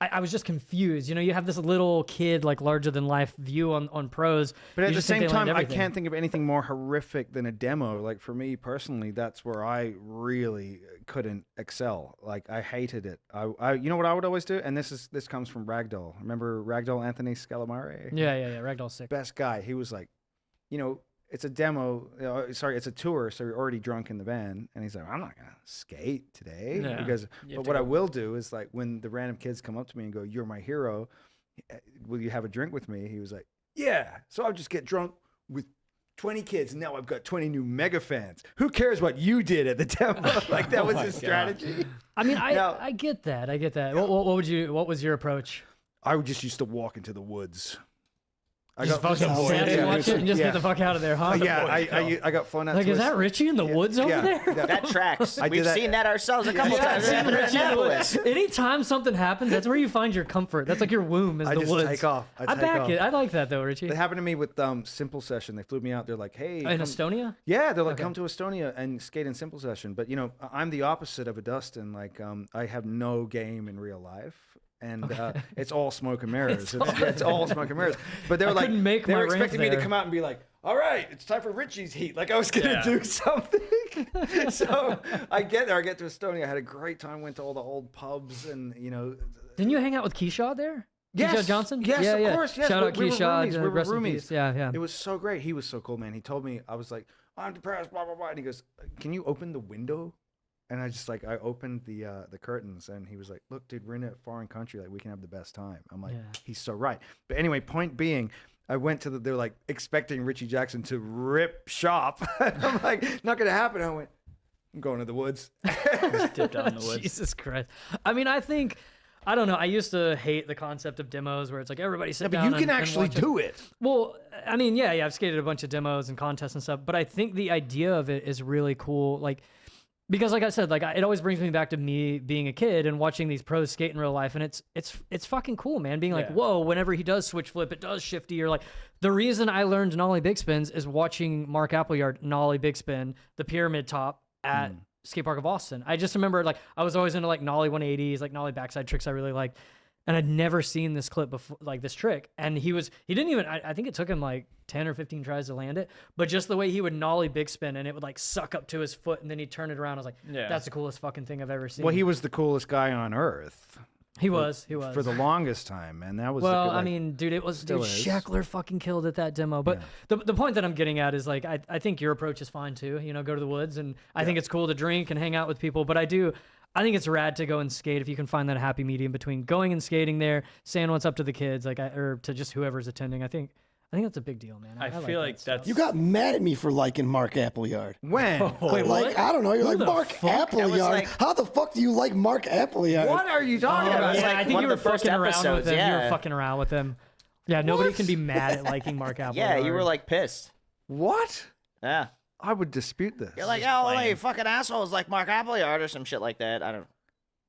I was just confused. You know, you have this little kid, like larger than life view on pros. But You at the just think same they land time, I everything. can't think of anything more horrific than a demo. Like for me personally, that's where I really couldn't excel. Like I hated it. I you know what I would always do? And this comes from Ragdoll. Remember Ragdoll Anthony Scalamare? Yeah. Ragdoll's sick. Best guy. He was like, you know, it's a demo. Sorry, it's a tour. So you're already drunk in the van, and he's like, I'm not gonna skate today Yeah. because. You have But to what I go- will do is like when the random kids come up to me and go, "You're my hero. Will you have a drink with me?" He was like, "Yeah." So I'll just get drunk with 20 kids, and now I've got 20 new mega fans. Who cares what you did at the demo? Like that was my his God. strategy. I mean, Now- I get that. I get that. What was your approach? I would just used to walk into the woods. I Just got fucking boys. stand and Yeah. watch it and just Yeah. get the fuck out of there, huh? yeah, I got flown out. Like, to is a- that Richie in the woods over yeah, there? yeah. That tracks. I did We've that- seen that ourselves a couple Yeah, times. I've in seen Richie in the Indianapolis. woods. Anytime something happens, that's where you find your comfort. That's like your womb is I the just woods. take off. I I take back off. it. I like that though, Richie. It happened to me with Simple Session. They flew me out. They're like, "Hey, In come- Estonia? Yeah, they're like, come to Estonia and skate in Simple Session. But, you know, I'm the opposite of a Dustin. Like, I have no game in real life. And it's all smoke and mirrors. It's all smoke and mirrors. But they were like, couldn't make they my were ramp expecting me to there. come out and be like, all right, it's time for Richie's heat. Like I was going to Yeah. do something. So I get there. I get to Estonia. I had a great time. Went to all the old pubs and, you know. Didn't you hang out with Keyshaw there? Yes. Keyshaw Johnson? Yes, yeah, of yeah. course. Yes. Shout out we were Keyshaw. roomies. We were rest in roomies. peace. Yeah. It was so great. He was so cool, man. He told me, I was like, I'm depressed, blah, blah, blah. And he goes, can you open the window? And I just like, I opened the curtains and he was like, look, dude, we're in a foreign country. Like we can have the best time. I'm like, Yeah. he's so right. But anyway, point being, I went to they're like expecting Richie Jackson to rip shop. I'm like, not going to happen. I went, I'm going to the woods. Dipped out in the woods. Jesus Christ. I mean, I don't know. I used to hate the concept of demos where it's like everybody sit But down you can and actually watch it. do it. Well, I mean, yeah, I've skated a bunch of demos and contests and stuff, but I think the idea of it is really cool. Like, because like I said, like it always brings me back to me being a kid and watching these pros skate in real life, and it's fucking cool, man. Being like, Yeah. whoa, whenever he does switch flip, it does shifty. Or like the reason I learned nollie big spins is watching Mark Appleyard nollie big spin the pyramid top at Skate Park of Austin. I just remember like I was always into like nollie 180s, like nollie backside tricks I really liked. And I'd never seen this clip before, like this trick. And he didn't even, I think it took him like 10 or 15 tries to land it. But just the way he would nollie big spin and it would like suck up to his foot and then he'd turn it around. I was like, Yeah. that's the coolest fucking thing I've ever seen. Well, he was the coolest guy on earth He was. for the longest time. And that was Well, like, I mean, dude, it was, dude, still is. Shackler fucking killed at that demo. But the point that I'm getting at is like, I think your approach is fine too. You know, go to the woods. And I think it's cool to drink and hang out with people. But I think it's rad to go and skate if you can find that happy medium between going and skating there, saying what's up to the kids, like or to just whoever's attending. I think that's a big deal, man. I feel like that's You got mad at me for liking Mark Appleyard. when? Wait, Like, what? I don't know. You're like, the Mark fuck? That was Appleyard. like- How the fuck do you like Mark Appleyard? What are you talking Yeah, about? it was Yeah, like I think one you of were the first fucking around with episodes, him. You were yeah. fucking around with him. Yeah, nobody can be mad at liking Mark Appleyard. Yeah, you were like pissed. What? Yeah. I would dispute this. You're like, oh, well, you fucking assholes like Mark Appleyard or some shit like that. I don't.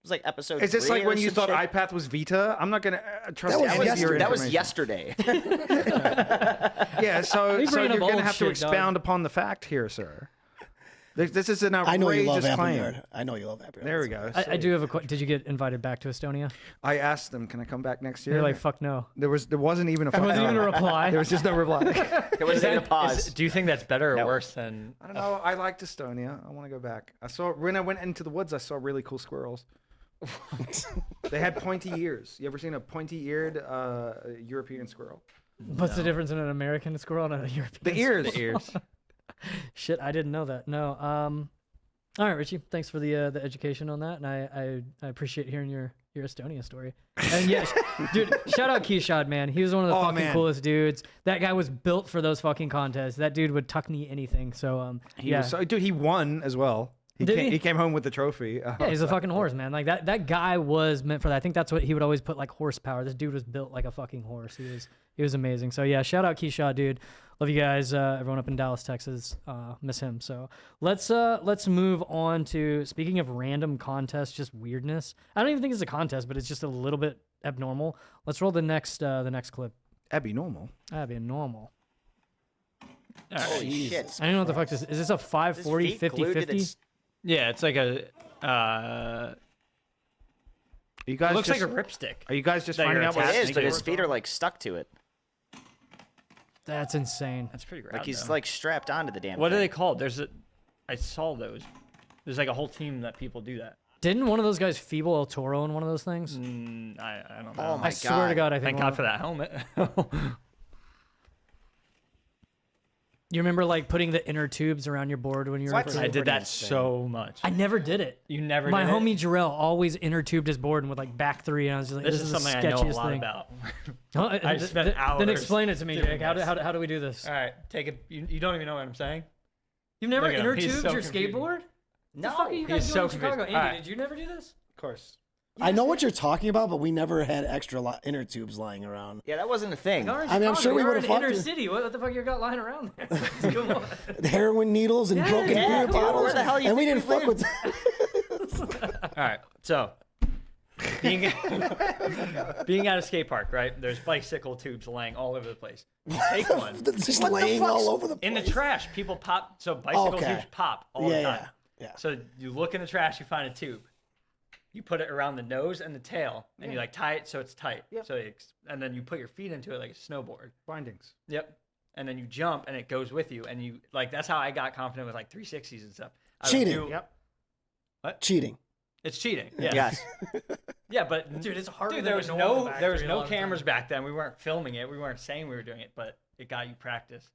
was like episode. Is this 3 like or when you some thought shit. iPath was Vita? I'm not gonna trust That was any of your That was information. yesterday. Yeah, so You so bringing you're up gonna old have to shit, dog. expound upon the fact here, sir. This is an I know you love outrageous Apple claim. Yard. I know you love Apple Yard. There we go. I do have a question. Did you get invited back to Estonia? I asked them, "Can I come back next year?" They're like, fuck no. there wasn't even a. There wasn't even a reply. There was just no reply. There wasn't even a pause. Do you think that's better or No. worse than? I don't know. I liked Estonia. I want to go back. I saw when I went into the woods. I saw really cool squirrels. They had pointy ears. You ever seen a pointy-eared European squirrel? What's the difference in an American squirrel and a European? The ears. The ears. Shit, I didn't know that. No. All right, Richie. Thanks for the education on that, and I appreciate hearing your Estonia story. And yeah, dude, shout out Keyshot, man. He was one of the fucking man. coolest dudes. That guy was built for those fucking contests. That dude would tuck knee anything. So He yeah. was so, dude, he won as well. Did he? He came home with the trophy. Yeah, he's a fucking horse, man. Like that guy was meant for that. I think that's what he would always put, like, horsepower. This dude was built like a fucking horse. He was amazing. So yeah, shout out Keyshaw, dude. Love you guys, everyone up in Dallas, Texas. Miss him. So let's move on to, speaking of random contests, just weirdness. I don't even think it's a contest, but it's just a little bit abnormal. Let's roll the next clip. That'd be normal. That'd be normal. Holy shit! I don't know what the fuck this is. This a 540 His feet 50 glued to 50? this- Yeah, it's like a. You guys It looks just, like a ripstick. Are you guys just that finding you're out what It is, attached but to his it. feet are like stuck to it. That's insane. That's pretty rad. Like he's though. like strapped onto the damn. What are thing. they called? I saw those. There's like a whole team that people do that. Didn't one of those guys feeble El Toro in one of those things? I don't know. Oh my I swear to God, I think Thank one God of- for that helmet. You remember like putting the inner tubes around your board when you were What? first- I did pretty that insane. so much. I never did it. You never. My did homie It? Jarrell always inner tubed his board and with like back three, and I was just like, This "This is the something I know a sketchiest lot thing." about. Huh? I spent Then hours explain it to me, doing Jake. How this. do we do this? All right, take it. You don't even know what I'm saying. You've never Look at him. inner He's tubed so your confused. skateboard? No, The fuck are you guys he's doing so in Chicago? confused. Andy, All right. did you never do this? Of course. I know what you're talking about, but we never had extra inner tubes lying around. Yeah, that wasn't a thing. You're in I mean, I'm Chicago, sure we you're would've in fucked inner it. city. What the fuck you got lying around there? Come on. Heroin needles and broken beer dude, bottles. where the hell you and we think didn't we fuck with All right, so being being at a skate park, right? There's bicycle tubes laying all over the place. You take one just laying all over the place. in the trash. People pop. So bicycle Okay. tubes pop all the time. Yeah. So you look in the trash, you find a tube. You put it around the nose and the tail, and you like tie it so it's tight. Yep. So and then you put your feet into it like a snowboard. Bindings. Yep. And then you jump, and it goes with you. And you like that's how I got confident with like 360s and stuff. I would Cheating. do- Yep. Cheating. It's cheating. Yeah. Yes. Yeah, but Dude, it's harder Dude, than there a was normal no back there was three a no lot of cameras times. back then. We weren't filming it. We weren't saying we were doing it, but it got you practice.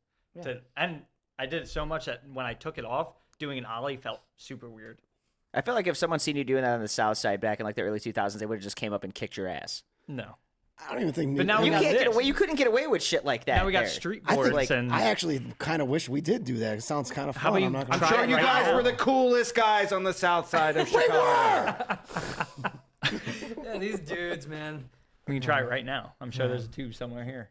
And I did it so much that when I took it off, doing an ollie felt super weird. I feel like if someone seen you doing that on the South Side back in like the early 2000s, they would have just came up and kicked your ass. No. I don't even think. But now we You got can't get this. away. You couldn't get away with shit like that. Now we got there. street I think, boards like, and I actually kind of wish we did do that. It sounds kind of fun. How about you I'm not try gonna I'm sure it you right guys now? were the coolest guys on the south side of Chicago. Yeah, these dudes, man. we can try it right now. I'm sure there's a tube somewhere here.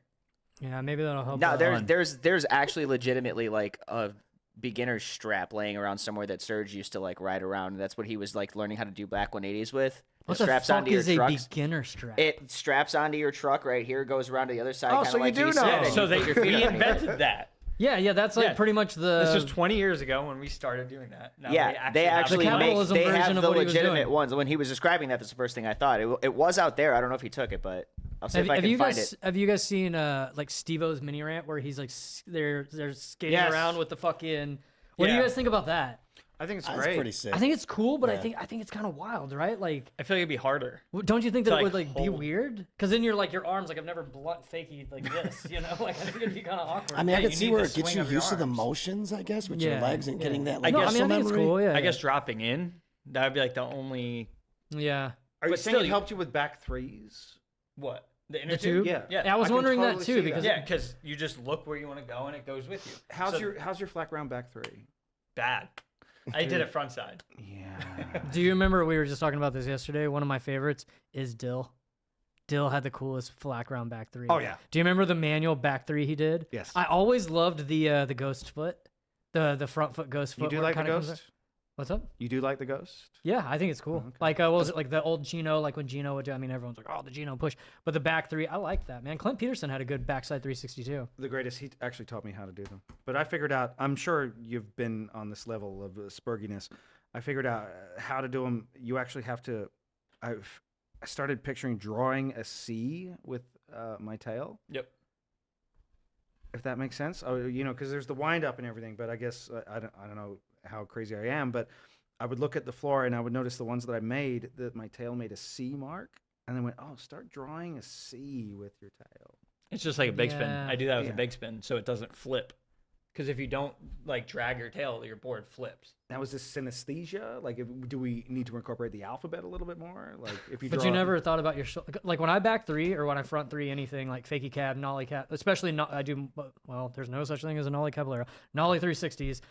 Yeah, maybe that'll help. No, out. there's actually legitimately like a beginner's strap laying around somewhere that Serge used to like ride around. That's what he was like learning how to do back 180s with. What It the straps fuck onto your is a trucks. beginner strap? It straps onto your truck right here, goes around to the other side. Oh, kinda so you like do he know. said, Yeah, and So you they put your feet on it. reinvented that. yeah, that's like Yeah. pretty much the. This was 20 years ago when we started doing that. Now Yeah, they have actually The it. make capitalism they version have of the what he was legitimate doing. ones. When he was describing that, that's the first thing I thought. It was out there. I don't know if he took it, but I'll see if I can you find guys it. have you guys seen like Steve-O's mini ramp where he's like they're skating Yes. around with the fucking. What do you Yeah. guys think about that? I think it's That's great. pretty sick. I think it's cool, but Yeah. I think it's kind of wild, right? Like, I feel like it'd be harder. don't you think that To, it would like, like be hold. weird? Because then you're like your arms like I've never blunt fakey like this, you know? Like I think it'd be kind of awkward. I mean, I Yeah, can you see need where the it gets swing you of your used to the arms. motions, I guess, with Yeah, your legs and yeah. getting that I like no, I muscle mean I think it's memory. cool. Yeah, I guess dropping in, that would be like the only Yeah. Are you But saying still, it you- helped you with back threes? what the inner The tube? Yeah. Yeah. I was I can wondering totally that see too that. because Yeah, because you just look where you want to go and it goes with you. How's So, your flat ground back three? bad? I did it front side. Yeah. Do you remember we were just talking about this yesterday? One of my favorites is Dill. Dill had the coolest flat ground back three. Oh, yeah. Do you remember the manual back three he did? Yes. I always loved the ghost foot, the front foot ghost foot. You do where it like the kinda comes ghost? What's up? You do like the Ghost? Yeah, I think it's cool. okay. Like, what was it like the old Gino? Like when Gino would do, I mean, everyone's like, oh, the Gino push. But the back three, I like that, man. Clint Peterson had a good backside 360 too. The greatest. He actually taught me how to do them. But I figured out, I'm sure you've been on this level of spurginess. I figured out how to do them. You actually have to, I started picturing drawing a C with my tail. Yep. If that makes sense. Oh, you know, because there's the wind up and everything, but I guess I don't know how crazy I am, but I would look at the floor and I would notice the ones that I made, that my tail made a C mark, and then went, oh, start drawing a C with your tail. It's just like a big spin. Yeah. I do that with Yeah. a big spin, so it doesn't flip. Because if you don't like drag your tail, your board flips. Now, is this synesthesia? Like, do we need to incorporate the alphabet a little bit more? Like, if you But draw you never thought about your like when I back three or when I front three anything like fakie cab, nollie cab, especially not I do well. There's no such thing as a nollie caballero, nollie 360s.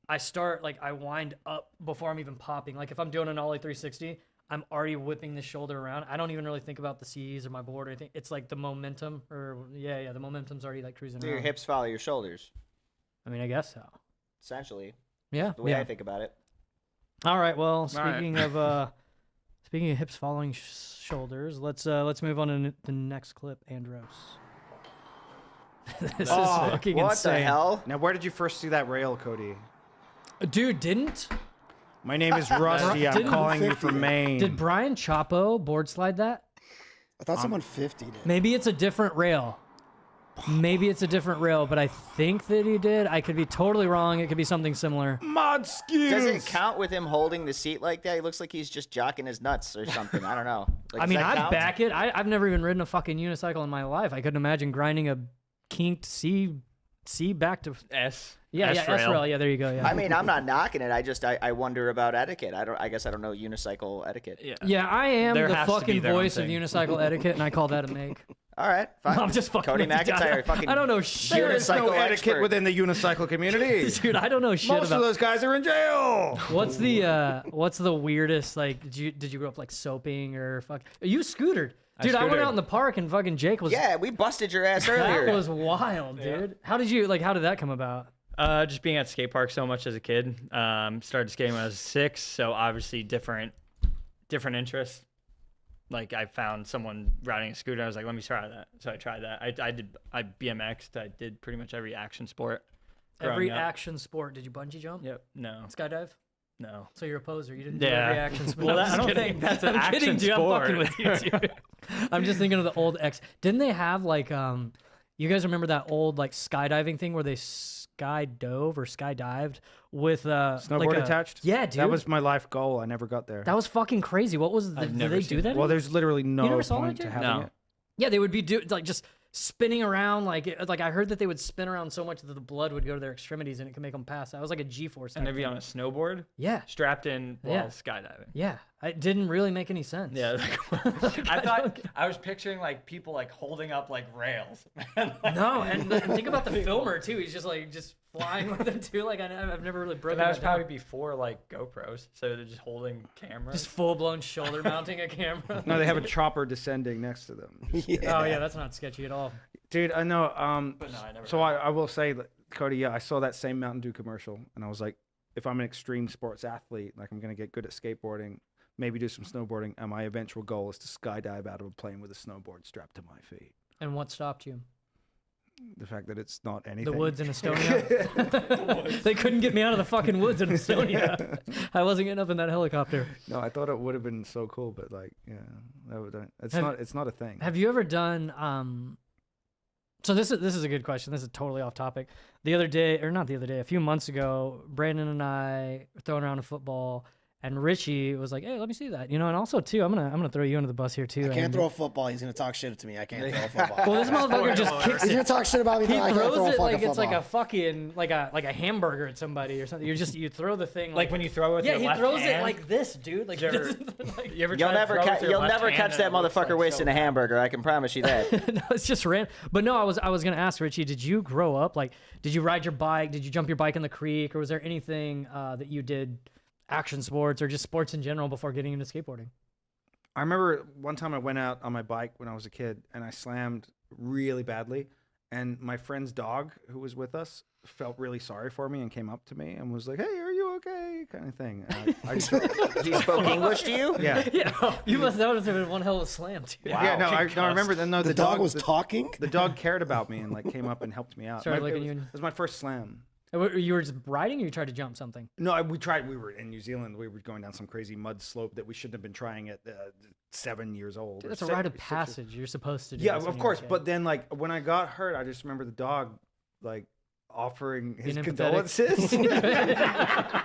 I start like I wind up before I'm even popping. Like if I'm doing a nollie 360, I'm already whipping the shoulder around. I don't even really think about the C's or my board or anything. It's like the momentum or the momentum's already like cruising Do your around. hips follow your shoulders? I mean, I guess so. Essentially, Yeah. the way yeah. I think about it. All right. Well, right. speaking of hips following shoulders, let's move on to the next clip, Andros. This is fucking What insane. the hell? Now, where did you first see that rail, Cody? Dude, didn't My name is Rusty. I'm Didn't- calling you from Maine. did Brian Chapo board slide that? I thought someone 50 did. Maybe it's a different rail. Maybe it's a different rail, but I think that he did. I could be totally wrong. It could be something similar. Mod skills. Does it count with him holding the seat like that? He looks like he's just jocking his nuts or something. I don't know. Like, I does mean, that I'd count? back it. I've never even ridden a fucking unicycle in my life. I couldn't imagine grinding a kinked C back to S. yeah S S rail. Yeah, there you go. Yeah. I mean, I'm not knocking it. I wonder about etiquette. I guess I don't know unicycle etiquette. Yeah. Yeah, I am There the has to be fucking their own voice of thing. unicycle etiquette, and I call that a make. All right, fine. I'm just fucking Cody with you. McEntire. Fucking I don't know shit. There is no unicycle etiquette expert. within the unicycle community. Dude, I don't know shit Most about. of those guys are in jail. What's the weirdest like? Did you grow up like soaping or fuck? You scootered, dude. I went scootered. out in the park and fucking Jake was. Yeah, we busted your ass earlier. That was wild, dude. How did that come about? Just being at skate park so much as a kid. Started skating when I was 6, so obviously different interests. Like I found someone riding a scooter, I was like, let me try that. So I tried that. I BMX'd. I did pretty much every action sport. Every growing up. action sport. Did you bungee jump? Yep. No. Skydive? No. So you're a poser. You didn't do Yeah. every action sport. Well, I'm I just don't kidding. think that's an I'm kidding, action dude. I'm fucking sport. with you, dude. I'm just thinking of the old X. Didn't they have like you guys remember that old like skydiving thing where they skydove or skydived with Snowboard attached? Yeah, dude. That was my life goal. I never got there. That was fucking crazy. What was I've did never they seen do that? Well, there's literally no never saw that, point to dude? having No. it. Yeah, they would be like just spinning around like I heard that they would spin around so much that the blood would go to their extremities and it could make them pass. That was like a G-force. And type they'd be thing. on a snowboard, Yeah, strapped in while Yeah. skydiving. yeah. It didn't really make any sense. Yeah. I thought I was picturing like people like holding up like rails. No, and think about the filmer too. He's just flying with it too. Like I've never really But broken that was that down. probably before like GoPros, so they're just holding cameras. Just full blown shoulder mounting a camera. No, they have a chopper descending next to them. Oh yeah, that's not sketchy at all. Dude, I know. But no, I never. So I will say, that, Cody, yeah, I saw that same Mountain Dew commercial, and I was like, if I'm an extreme sports athlete, like I'm gonna get good at skateboarding, maybe do some snowboarding, and my eventual goal is to skydive out of a plane with a snowboard strapped to my feet. And what stopped you? The fact that it's not anything. The woods in Estonia. They couldn't get me out of the fucking woods in Estonia. I wasn't getting up in that helicopter. No, I thought it would have been so cool, but like, yeah, that would. It's Have- not. It's not a thing. Have you ever done? So this is a good question. This is totally off topic. The other day, or not the other day, a few months ago, Brandon and I were throwing around a football, and Richie was like, "Hey, let me see that," And also too, I'm gonna throw you under the bus here too. I can't and- throw a football. He's gonna talk shit to me. I can't throw a football. Well, this motherfucker just kicks He's it. gonna talk shit about me. He but I can't throws throw a it fucking like it's like a football. fucking like a hamburger at somebody or something. You throw the thing like when you throw with yeah, your he left throws it hand? like this, dude. Like he You ever- doesn't, like, You ever You'll try to never, throw with your you'll left never hand catch and that it looks motherfucker like wasting so a hamburger. I can promise you that. no, it's just random. But no, I was gonna ask Richie, did you grow up like? Did you ride your bike? Did you jump your bike in the creek, or was there anything that you did, action sports or just sports in general, before getting into skateboarding? I remember one time I went out on my bike when I was a kid, and I slammed really badly. And my friend's dog, who was with us, felt really sorry for me and came up to me and was like, "Hey, are you okay, kind of thing. He spoke English to you? Yeah. Yeah, you must notice there was one hell of a slam too. Wow. Yeah, no, I remember that. No, The dog was talking? The dog cared about me and like came up and helped me out. Started My- licking it, you was, and- it was my first slam. You were just riding, or you tried to jump something? No, we tried. We were in New Zealand. We were going down some crazy mud slope that we shouldn't have been trying at 7 years old. Dude, or that's a six- rite of 6 years- passage. You're supposed to do. Yeah, this when of you're a course. kid. But then, like, when I got hurt, I just remember the dog, like, offering his Being empathetic. condolences.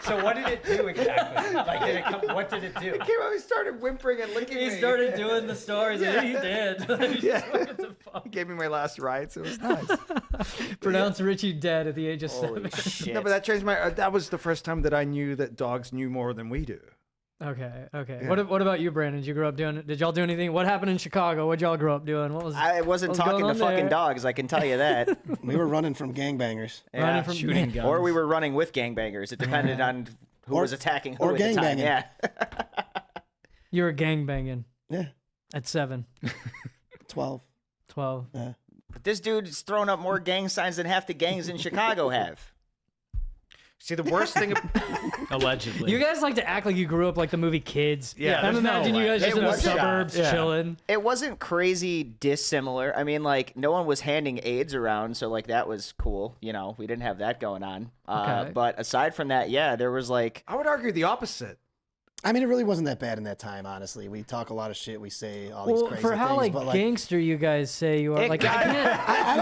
So what did it do exactly? Like, did it come, what did it do? He came up, he started whimpering and licking me. He started doing the stories. Like, he did. Yeah. What the fuck? He gave me my last rites. It was nice. Pronounced Richie dead at the age of Holy 7. shit. No, but that changed my. That was the first time that I knew that dogs knew more than we do. Okay. Yeah. What about you, Brandon? Did you grow up doing? Did y'all do anything? What happened in Chicago? What'd y'all grow up doing? What was? I wasn't What's going talking to on fucking there? dogs, I can tell you that. We were running from gangbangers. Running from Shooting guns. Or we were running with gangbangers. It depended on who Or- was attacking who or at the time. gangbanging. Yeah. You were gangbanging Yeah. at 7, 12. 12. Yeah. But this dude's thrown up more gang signs than half the gangs in Chicago have. See, the worst thing. Allegedly. You guys like to act like you grew up like the movie Kids. Yeah, I'm there's no imagining you way. guys just It in the was shot. suburbs Yeah. chilling. It wasn't crazy dissimilar. I mean, like, no one was handing AIDS around, so, like, that was cool. You know, we didn't have that going on. Okay. But aside from that, yeah, there was, like, I would argue the opposite. I mean, it really wasn't that bad in that time, honestly. We talk a lot of shit. We say all these Well, crazy for how things. like but, gangster you guys say you are, It like got- I can't. I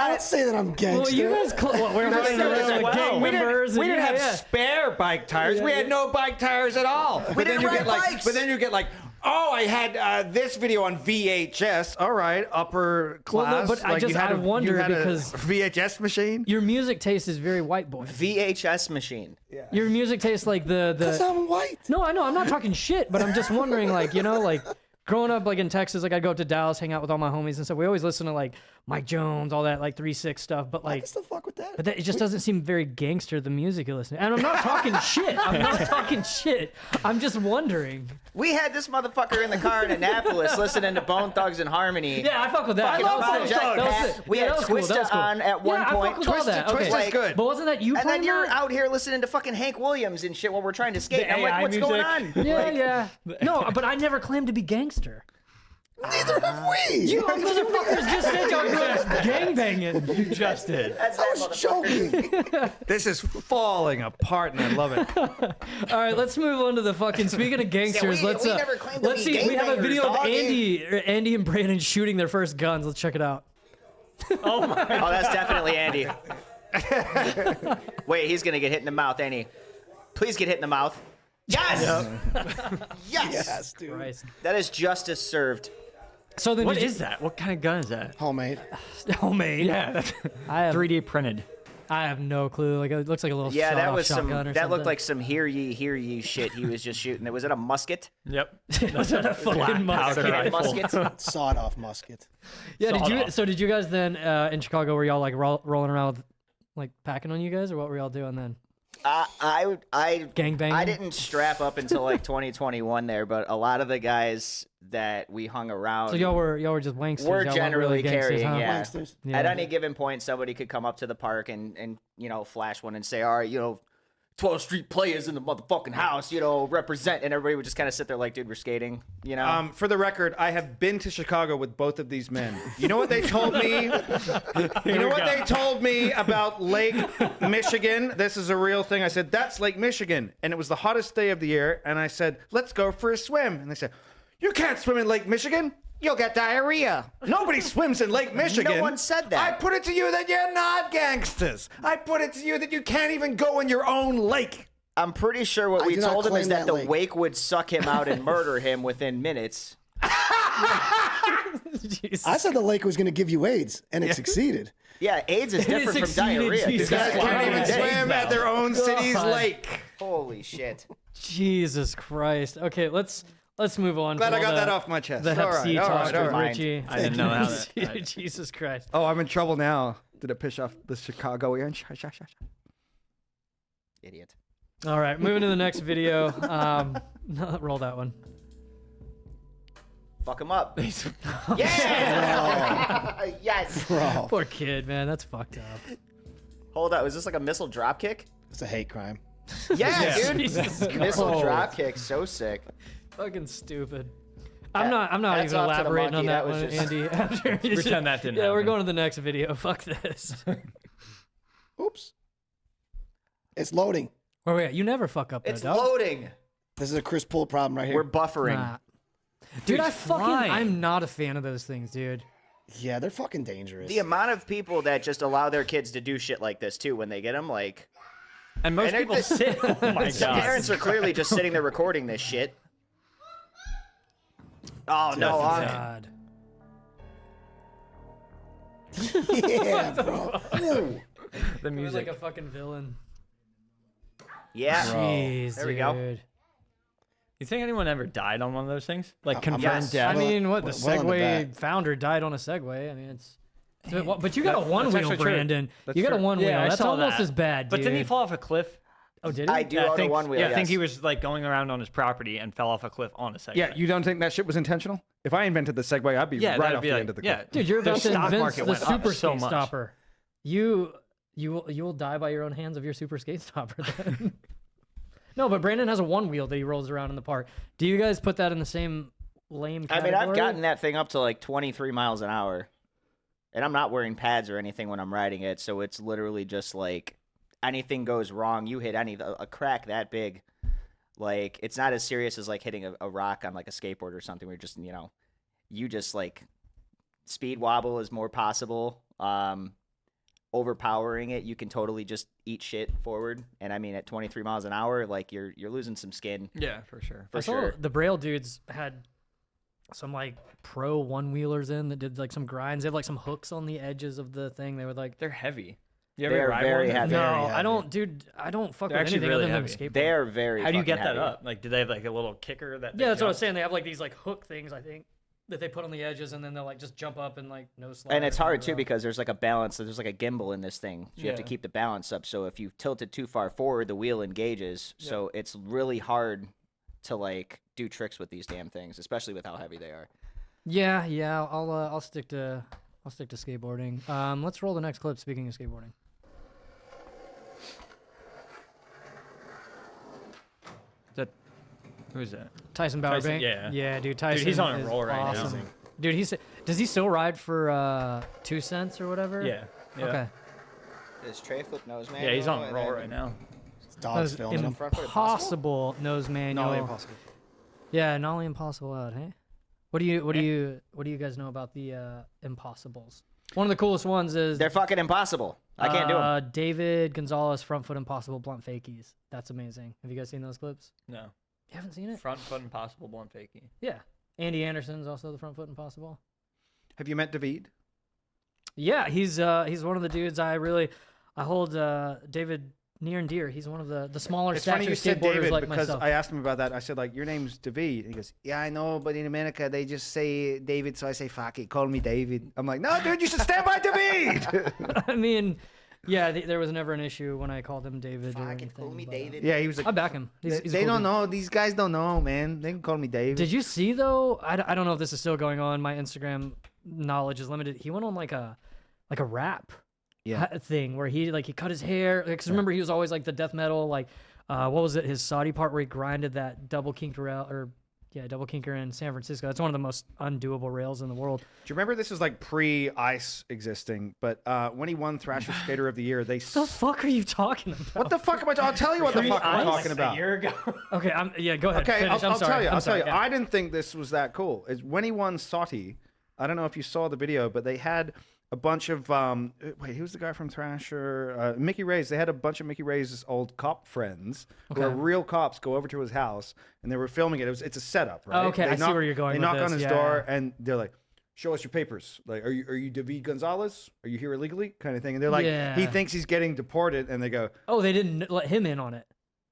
don't say that I'm gangster. Well, you guys, we're running around with gang members. We and didn't yeah, have yeah. spare bike tires. Yeah, we had yeah. no bike tires at all. But then didn't you ride get like, bikes. but then you get like, oh, I had this video on VHS. All right, upper Well, no, class. but I like, you just- had I a- wonder you had a because- VHS machine. Your music taste is very white boy. VHS machine. Your music tastes like Because the. I'm white. No, I know. I'm not talking shit, but I'm just wondering, like, you know, like growing up, like in Texas, like I'd go up to Dallas, hang out with all my homies and stuff. We always listen to like Mike Jones, all that, like 3-6 stuff. But I like, can still fuck with that. but that, it just doesn't seem very gangster, the music you listen to. And I'm not talking shit. I'm not talking shit. I'm just wondering. We had this motherfucker in the car in Annapolis listening to Bone Thugs and Harmony. Yeah, I fuck with that. Fucking That was Apologize, sick. That was Pat. sick. We Yeah, had that was cool. That Twista was cool. on at one yeah, point. I fuck with all that. Twista's Okay. good. But wasn't that you And playing then you're that? out here listening to fucking Hank Williams and shit while we're trying to skate. The I'm like, AI what's going on? music. Yeah, Like, yeah. No, but I never claimed to be gangster. Neither have we. You motherfuckers just said y'all grew up gangbanging. You just did. That's I that was motherfucker. joking. This is falling apart, and I love it. All right, let's move on to the fucking. Speaking of gangsters, we let's never claimed to let's be see. We have a gangbangers, video of dog. Andy and Brandon shooting their first guns. Let's check it out. Oh, that's definitely Andy. Wait, he's gonna get hit in the mouth, ain't he? Please get hit in the mouth. Yes. Yes. Yes, dude. Christ. That is justice served. So then, What did you, is that? What kind of gun is that? Homemade. homemade? Yeah, that's I have 3D printed. I have no clue. Like it looks like a little Yeah, that shot-off was some. shotgun or That looked something. like some hear ye shit. He was just shooting. Was it a musket? Yep. Was that a fucking Black musket? powder rifle. Musket. Sawed off musket. Yeah, did Sawed you? off. So did you guys then in Chicago? Were y'all like rolling around with like packing on you guys, or what were y'all doing then? I Gangbanging? I didn't strap up until like 2021 there, but a lot of the guys that we hung around. So y'all were just wanksters. We're y'all weren't generally really gangsters, carrying, huh? yeah. Wanksters. Yeah. At any given point, somebody could come up to the park and you know flash one and say, all right, you know, 12th Street players in the motherfucking house, you know, represent, and everybody would just kind of sit there like, dude, we're skating, you know. For the record, I have been to Chicago with both of these men. You know what they told me? You know what they told me about Lake Michigan? This is a real thing. I said, that's Lake Michigan. And it was the hottest day of the year. And I said, let's go for a swim. And they said, you can't swim in Lake Michigan. You'll get diarrhea. Nobody swims in Lake Michigan. No one said that. I put it to you that you're not gangsters. I put it to you that you can't even go in your own lake. I'm pretty sure what I we do not told him is claim that that the lake. wake would suck him out and murder him within minutes. Jesus. I said the lake was going to give you AIDS, and it succeeded. Yeah, AIDS is different from succeeded, diarrhea. Jesus. dude. Guys Wow. can't even Days swim at their own city's God. lake. Holy shit. Jesus Christ. Okay, let's move on. Glad from I got all that the- off my chest. The All Hep C right, all talk right, all with right. Richie. I didn't know how that. Jesus Christ. Oh, I'm in trouble now. Did it piss off the Chicagoan? Idiot. All right, moving to the next video. Roll that one. Fuck him up. Yeah! Yes! Poor kid, man. That's fucked up. Hold up. Was this like a missile drop kick? It's a hate crime. Yeah, dude. Jesus Missile Christ. drop kick, so sick. Fucking stupid. I'm not hats even off to the elaborating on monkey, that that was one, just- Andy. After Pretend that didn't Yeah, we're happen. going to the next video. Fuck this. Oops. It's loading. Where we at? You never fuck up. It's though, dog. loading. This is a Chris Pool problem right here. We're buffering. Nah. Dude, I it's fucking. flying. I'm not a fan of those things, dude. Yeah, they're fucking dangerous. The amount of people that just allow their kids to do shit like this too when they get them, like, And most And people it- sit. Oh my the god. parents are clearly just sitting there recording this shit. Oh no! God. yeah, bro. Ooh. The He was music. like a fucking villain. Yeah. Jeez, There we go. dude. You think anyone ever died on one of those things? Like I'm- confirmed yes. death? I mean, what the well on the Segway back. founder died on a Segway. I mean, it's. But you got a one that's wheel, actually true. Brandon. That's You got a true. one wheel. Yeah, I That's saw almost that. as bad, But dude. didn't he fall off a cliff? Oh, did he? I do Yeah, own a one wheel. I think yes. he was like going around on his property and fell off a cliff on a Segway. Yeah, you don't think that shit was intentional? If I invented the Segway, I'd be Yeah, right that'd off be the like- end of the yeah. cliff. Dude, you're The about to stock invent market the went up super so skate much. stopper. You will die by your own hands of your super skate stopper. Then. No, but Brandon has a one wheel that he rolls around in the park. Do you guys put that in the same lame I category? mean, I've gotten that thing up to like 23 miles an hour, and I'm not wearing pads or anything when I'm riding it, so it's literally just like anything goes wrong, you hit a crack that big. Like, it's not as serious as like hitting a rock on like a skateboard or something. Where just you just like speed wobble is more possible. Overpowering it, you can totally just eat shit forward. And I mean, at 23 miles an hour, like you're losing some skin Yeah, for sure. for I saw sure. the Braille dudes had some like pro one wheelers in that did like some grinds. They have like some hooks on the edges of the thing. They would like. They're heavy. You They're ever ride very one? heavy. No, Very I heavy. don't, dude. I don't fuck They're with actually anything really other than a heavy. skateboard. They are very. How do you get fucking that heavy. up? Like, do they have like a little kicker that? They Yeah, that's what I was jump? saying. They have like these like hook things, I think, that they put on the edges, and then they'll like just jump up and like no slide. And it's or hard too whatever. because there's like a balance. There's like a gimbal in this thing. So you have to Yeah. keep the balance up. So if you tilt it too far forward, the wheel engages. So it's really hard to like do tricks with these damn things, especially with how heavy they are. Yeah, I'll stick to skateboarding. Let's roll the next clip. Speaking of skateboarding, Who's that? Tyson Bower, Tyson, Bank. yeah. Yeah, dude. Tyson. he's on a is roll right now. awesome. Dude, does he still ride for 2 cents or whatever? Yeah. Yeah. Okay. Is tray flip nose man? Yeah, he's on a roll right now. Dogs That filming was him. Front foot impossible nose manual. Nolly impossible. Yeah, nollie impossible out. Hey, what do you guys know about the impossibles? One of the coolest ones is They're fucking impossible. I can't do them. David Gonzalez front foot impossible blunt fakies. That's amazing. Have you guys seen those clips? No. You haven't seen it? Front foot impossible blunt fakie. Yeah. Andy Anderson's also the front foot impossible. Have you met David? Yeah, he's one of the dudes I hold David near and dear. He's one of the smaller It's funny stature you said skateboarders David like because myself. I asked him about that. I said, like, your name's David. And he goes, yeah, I know, but in America, they just say David, so I say, fuck it, call me David. I'm like, no, dude, you should stand by David. I mean, yeah, there was never an issue when I called him David or Fucking anything. call me but, David. yeah, he was I like, back him. He's a they cool don't dude. know. These guys don't know, man. They can call me David. Did you see though? I don't know if this is still going on. My Instagram knowledge is limited. He went on like a rap thing where he cut his hair. Because remember he was always like the death metal what was it? His Saudi part where he grinded that double kinker double kinker in San Francisco. That's one of the most undoable rails in the world. Do you remember this is like pre-ice existing? But when he won Thrasher Skater of the Year, they. What the fuck are you talking about? What the fuck am I? I'll tell you what the fuck I'm talking about. A year ago. Okay, go ahead. Okay, finish. I'll I'm sorry. tell you. I'm I'll sorry. tell you. Yeah. I didn't think this was that cool. Is when he won Sati. I don't know if you saw the video, but they had a bunch of wait, who's the guy from Thrasher? Mickey Ray's. They had a bunch of Mickey Ray's old cop friends who are Okay. real cops go over to his house and they were filming it. It's a setup, right? Oh, okay, They I see where you're going They with knock on this, his yeah. door and they're like, "Show us your papers. Like, are you David Gonzalez? Are you here illegally?" Kind of thing. And they're like, Yeah. he thinks he's getting deported, and they go, Oh, they didn't let him in on it.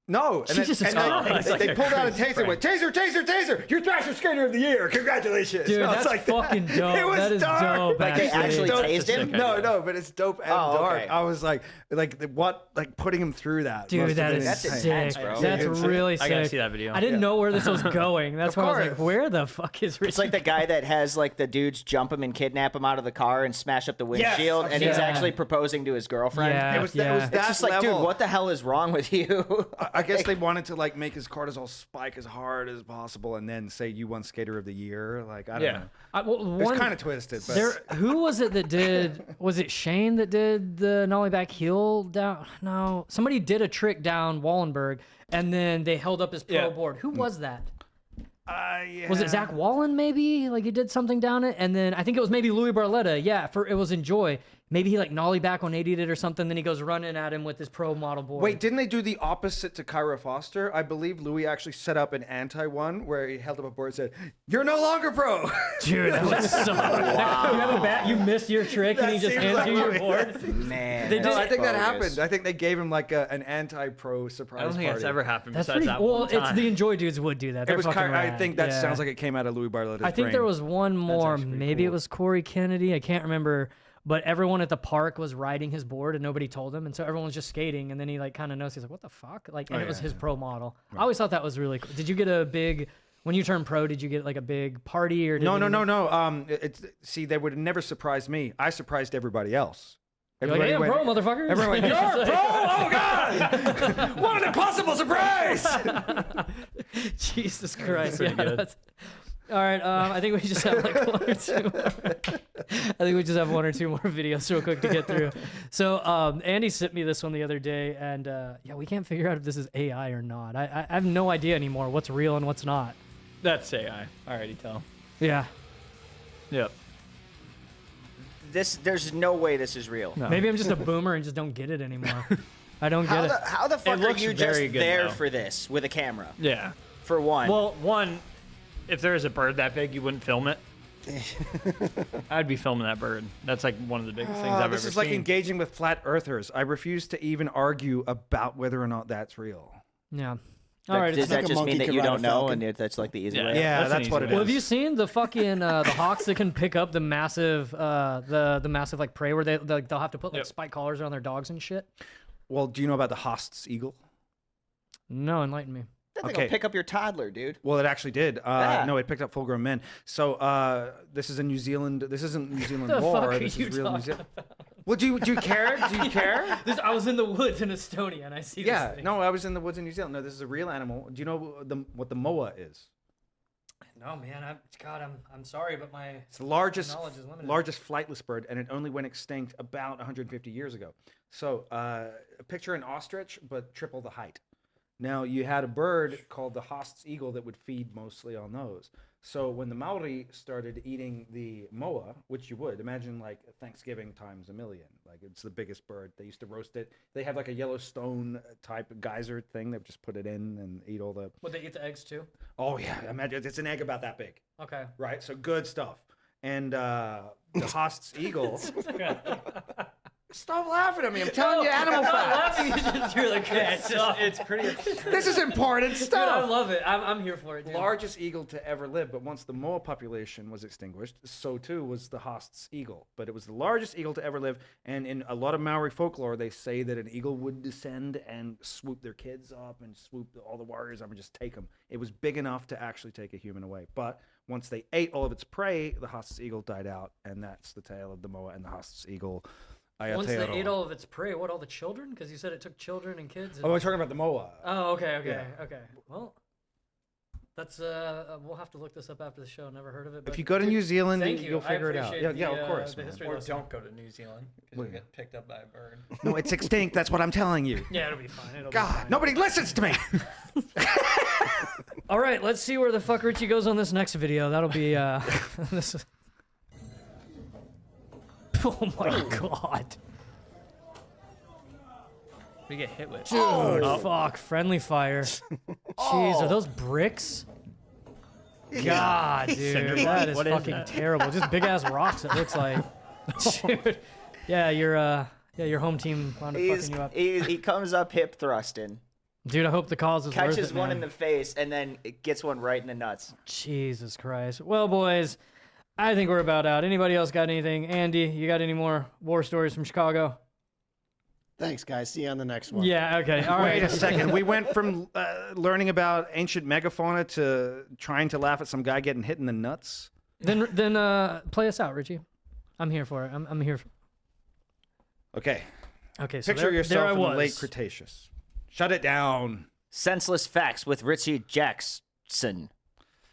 No, and Jesus then, Christ. they pulled out a taser and went, taser, taser, taser! You're Thrasher Skater of the Year! Congratulations! Dude, No, it's that's like fucking dope. It was That is dark. dope. Like they actually Dope. tased him? No, but it's dope and dark. okay. I was like putting him through that. Dude, must have that been is That's insane. sick. intense, bro. That's really sick. I gotta see that video. I didn't know where this was going. That's Of why I was like, course. where the fuck is Richie? It's like the guy that has like the dudes jump him and kidnap him out of the car and smash up the windshield, and he's Yeah. actually proposing to his girlfriend. Yeah, It was yeah. that It's just like, dude, level. what the hell is wrong with you? I guess they wanted to like make his cortisol spike as hard as possible, and then say you won Skater of the Year. Like I don't know. One, It's kind of twisted, but there, who was it that did? Was it Shane that did the nollie back heel down? No, somebody did a trick down Wallenberg, and then they held up his pro Yeah. board. Who was that? yeah. Was it Zach Wallen? Maybe like he did something down it, and then I think it was maybe Louis Barletta. Yeah, for it was Enjoy. Maybe he like nollie back 180'd it or something. Then he goes running at him with his pro model board. Wait, didn't they do the opposite to Kyra Foster? I believe Louis actually set up an anti one where he held up a board and said, "You're no longer pro." dude, that was so. You have a bat, you missed your trick, and he just seems hands like you your Louis. board. Man, They No, did- I think that bogus. happened. I think they gave him like an anti-pro surprise I don't think party. that's ever happened That's besides pretty. that Well, one it's time. the Enjoy dudes would do that. It They're was. fucking I rad. think that Yeah. sounds like it came out of Louis Barletta's I think brain. there was one more. actually pretty Maybe it cool. was Corey Kennedy. I can't remember. But everyone at the park was riding his board and nobody told him, and so everyone was just skating. And then he like kind of noticed. He's like, "What the fuck?" Like, and it was his pro model. I always thought that was really cool. Did you get a big when you turned pro? Did you get like a big party or? Did No. you- It's see, they would have never surprised me. I surprised everybody else. You're like, hey, I'm went- pro, motherfucker. Everyone went, "You're pro! Oh God! What an impossible surprise!" Jesus Christ. pretty good. That's... All right. I think we just have like one or two more. I think we just have one or two more videos real quick to get through. So Andy sent me this one the other day, and yeah, we can't figure out if this is AI or not. I have no idea anymore what's real and what's not. That's AI. I already tell. Yeah. Yep. there's no way this is real. No. Maybe I'm just a boomer and just don't get it anymore. I don't How get it. how the fuck are looks you just very good, there though. for this with a camera? Yeah. For one. Well, one, if there was a bird that big, you wouldn't film it. I'd be filming that bird. That's like one of the biggest things I've ever This is like seen. engaging with flat earthers. I refuse to even argue about whether or not that's real. Yeah. All right. does It's that like a just mean monkey that you could ride don't a know, falcon. and that's like the easy Yeah. way? Yeah, That's an that's easy what way. it Well, is. have you seen the fucking the hawks that can pick up the massive the massive like prey where they'll have to put like Yep. spike collars on their dogs and shit? Well, do you know about the Haast's eagle? No, enlighten me. That thing Okay. will pick up your toddler, dude. Well, it actually did. Yeah. No, it picked up full-grown men. So this is in New Zealand. This isn't New Zealand The war. fuck are This you is real New talking Zealand. Well, do you care? Do you care? I was in the woods in Estonia and I see Yeah. this thing. No, I was in the woods in New Zealand. No, this is a real animal. Do you know what the moa is? No, man. I'm sorry, but my It's the largest knowledge is limited. largest flightless bird, and it only went extinct about 150 years ago. So picture an ostrich, but triple the height. Now you had a bird called the Haast's eagle that would feed mostly on those. So when the Maori started eating the moa, which you would imagine like Thanksgiving times a million, like it's the biggest bird. They used to roast it. They have like a Yellowstone type geyser thing. They just put it in and eat all the. Would they eat the eggs too? Oh yeah, imagine it's an egg about that big. Okay. Right, so good stuff. And the Haast's eagle. Stop laughing at me! I'm telling you animal facts. You're like, yeah, it's pretty. This is important Dude, I stuff. love it. I'm here for it. Dude. Largest eagle to ever live, but once the moa population was extinguished, so too was the Haast's eagle. But it was the largest eagle to ever live, and in a lot of Maori folklore, they say that an eagle would descend and swoop their kids up and swoop all the warriors up and just take them. It was big enough to actually take a human away. But once they ate all of its prey, the Haast's eagle died out, and that's the tale of the moa and the Haast's eagle. Once they ate all of its prey, what, all the children? Because you said it took children and kids. And... Oh, we're talking about the moa. Oh, okay. Yeah. Okay. Well, that's we'll have to look this up after the show. Never heard of it. But If you go to New Zealand, thank you. you'll figure it out. appreciate Yeah, the, of course. the man. history Or lesson. don't go to New Zealand because Well, you get picked up by a bird. No, it's extinct. That's what I'm telling you. Yeah, it'll be fine. It'll be God, fine. nobody listens to me. All right, let's see where the fuck Richie goes on this next video. That'll be this. Is... Oh my god. We get hit with. Dude, fuck. Friendly fire. Jeez, are those bricks? God, dude, that is What is fucking that? terrible. Just big ass rocks. It looks like. Dude, yeah, your home team wound up fucking you up. He comes up hip thrusting, Dude, I hope the cause is worth Catches it, one man. in the face and then it gets one right in the nuts. Jesus Christ. Well, boys, I think we're about out. Anybody else got anything? Andy, you got any more war stories from Chicago? Thanks, guys. See you on the next one. Yeah, okay. All right. Wait a second. We went from learning about ancient megafauna to trying to laugh at some guy getting hit in the nuts. Then play us out, Richie. I'm here for it. I'm here for Okay. Okay, so Picture there I yourself in the was. late Cretaceous. Shut it down. Senseless Facts with Richie Jackson.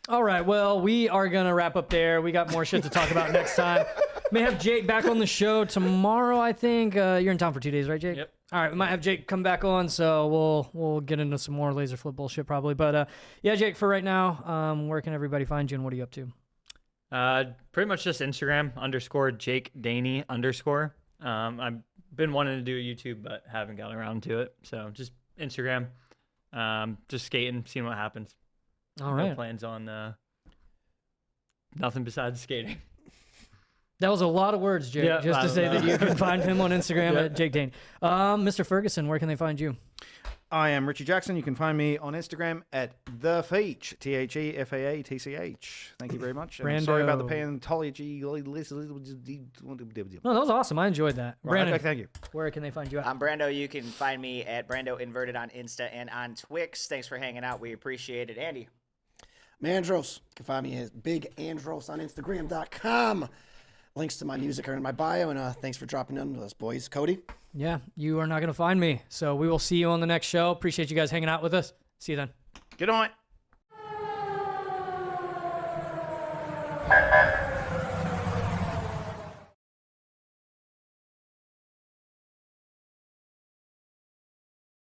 All right, well, we are going to wrap up there. We got more shit to talk about next time. May have Jake back on the show tomorrow, I think. You're in town for 2 days, right, Jake? Yep. All right, we might have Jake come back on, so we'll get into some more laser flip bullshit probably. But yeah, Jake, for right now, where can everybody find you and what are you up to? Pretty much just Instagram _Jake Daney _. I've been wanting to do a YouTube, but haven't gotten around to it. So just Instagram, just skating, seeing what happens. All No right. plans on nothing besides skating. That was a lot of words, Jake, Yeah, just to say that you can find him on Instagram at Jake Daney. Mr. Ferguson, where can they find you? I am Richie Jackson. You can find me on Instagram at TheFaach, TheFaatch. Thank you very much. And I'm sorry about the Brando. paleontology. No, that was awesome. I enjoyed that. Brandon, Okay, thank you. where can they find you at? I'm Brando. You can find me at Brando Inverted on Insta and on Twix. Thanks for hanging out. We appreciate it. Andy. I'm Andros. You can find me as Big Andros on Instagram.com. Links to my music are in my bio, and thanks for dropping in with us, boys. Cody? Yeah, you are not going to find me. So we will see you on the next show. Appreciate you guys hanging out with us. See you then. Get on it.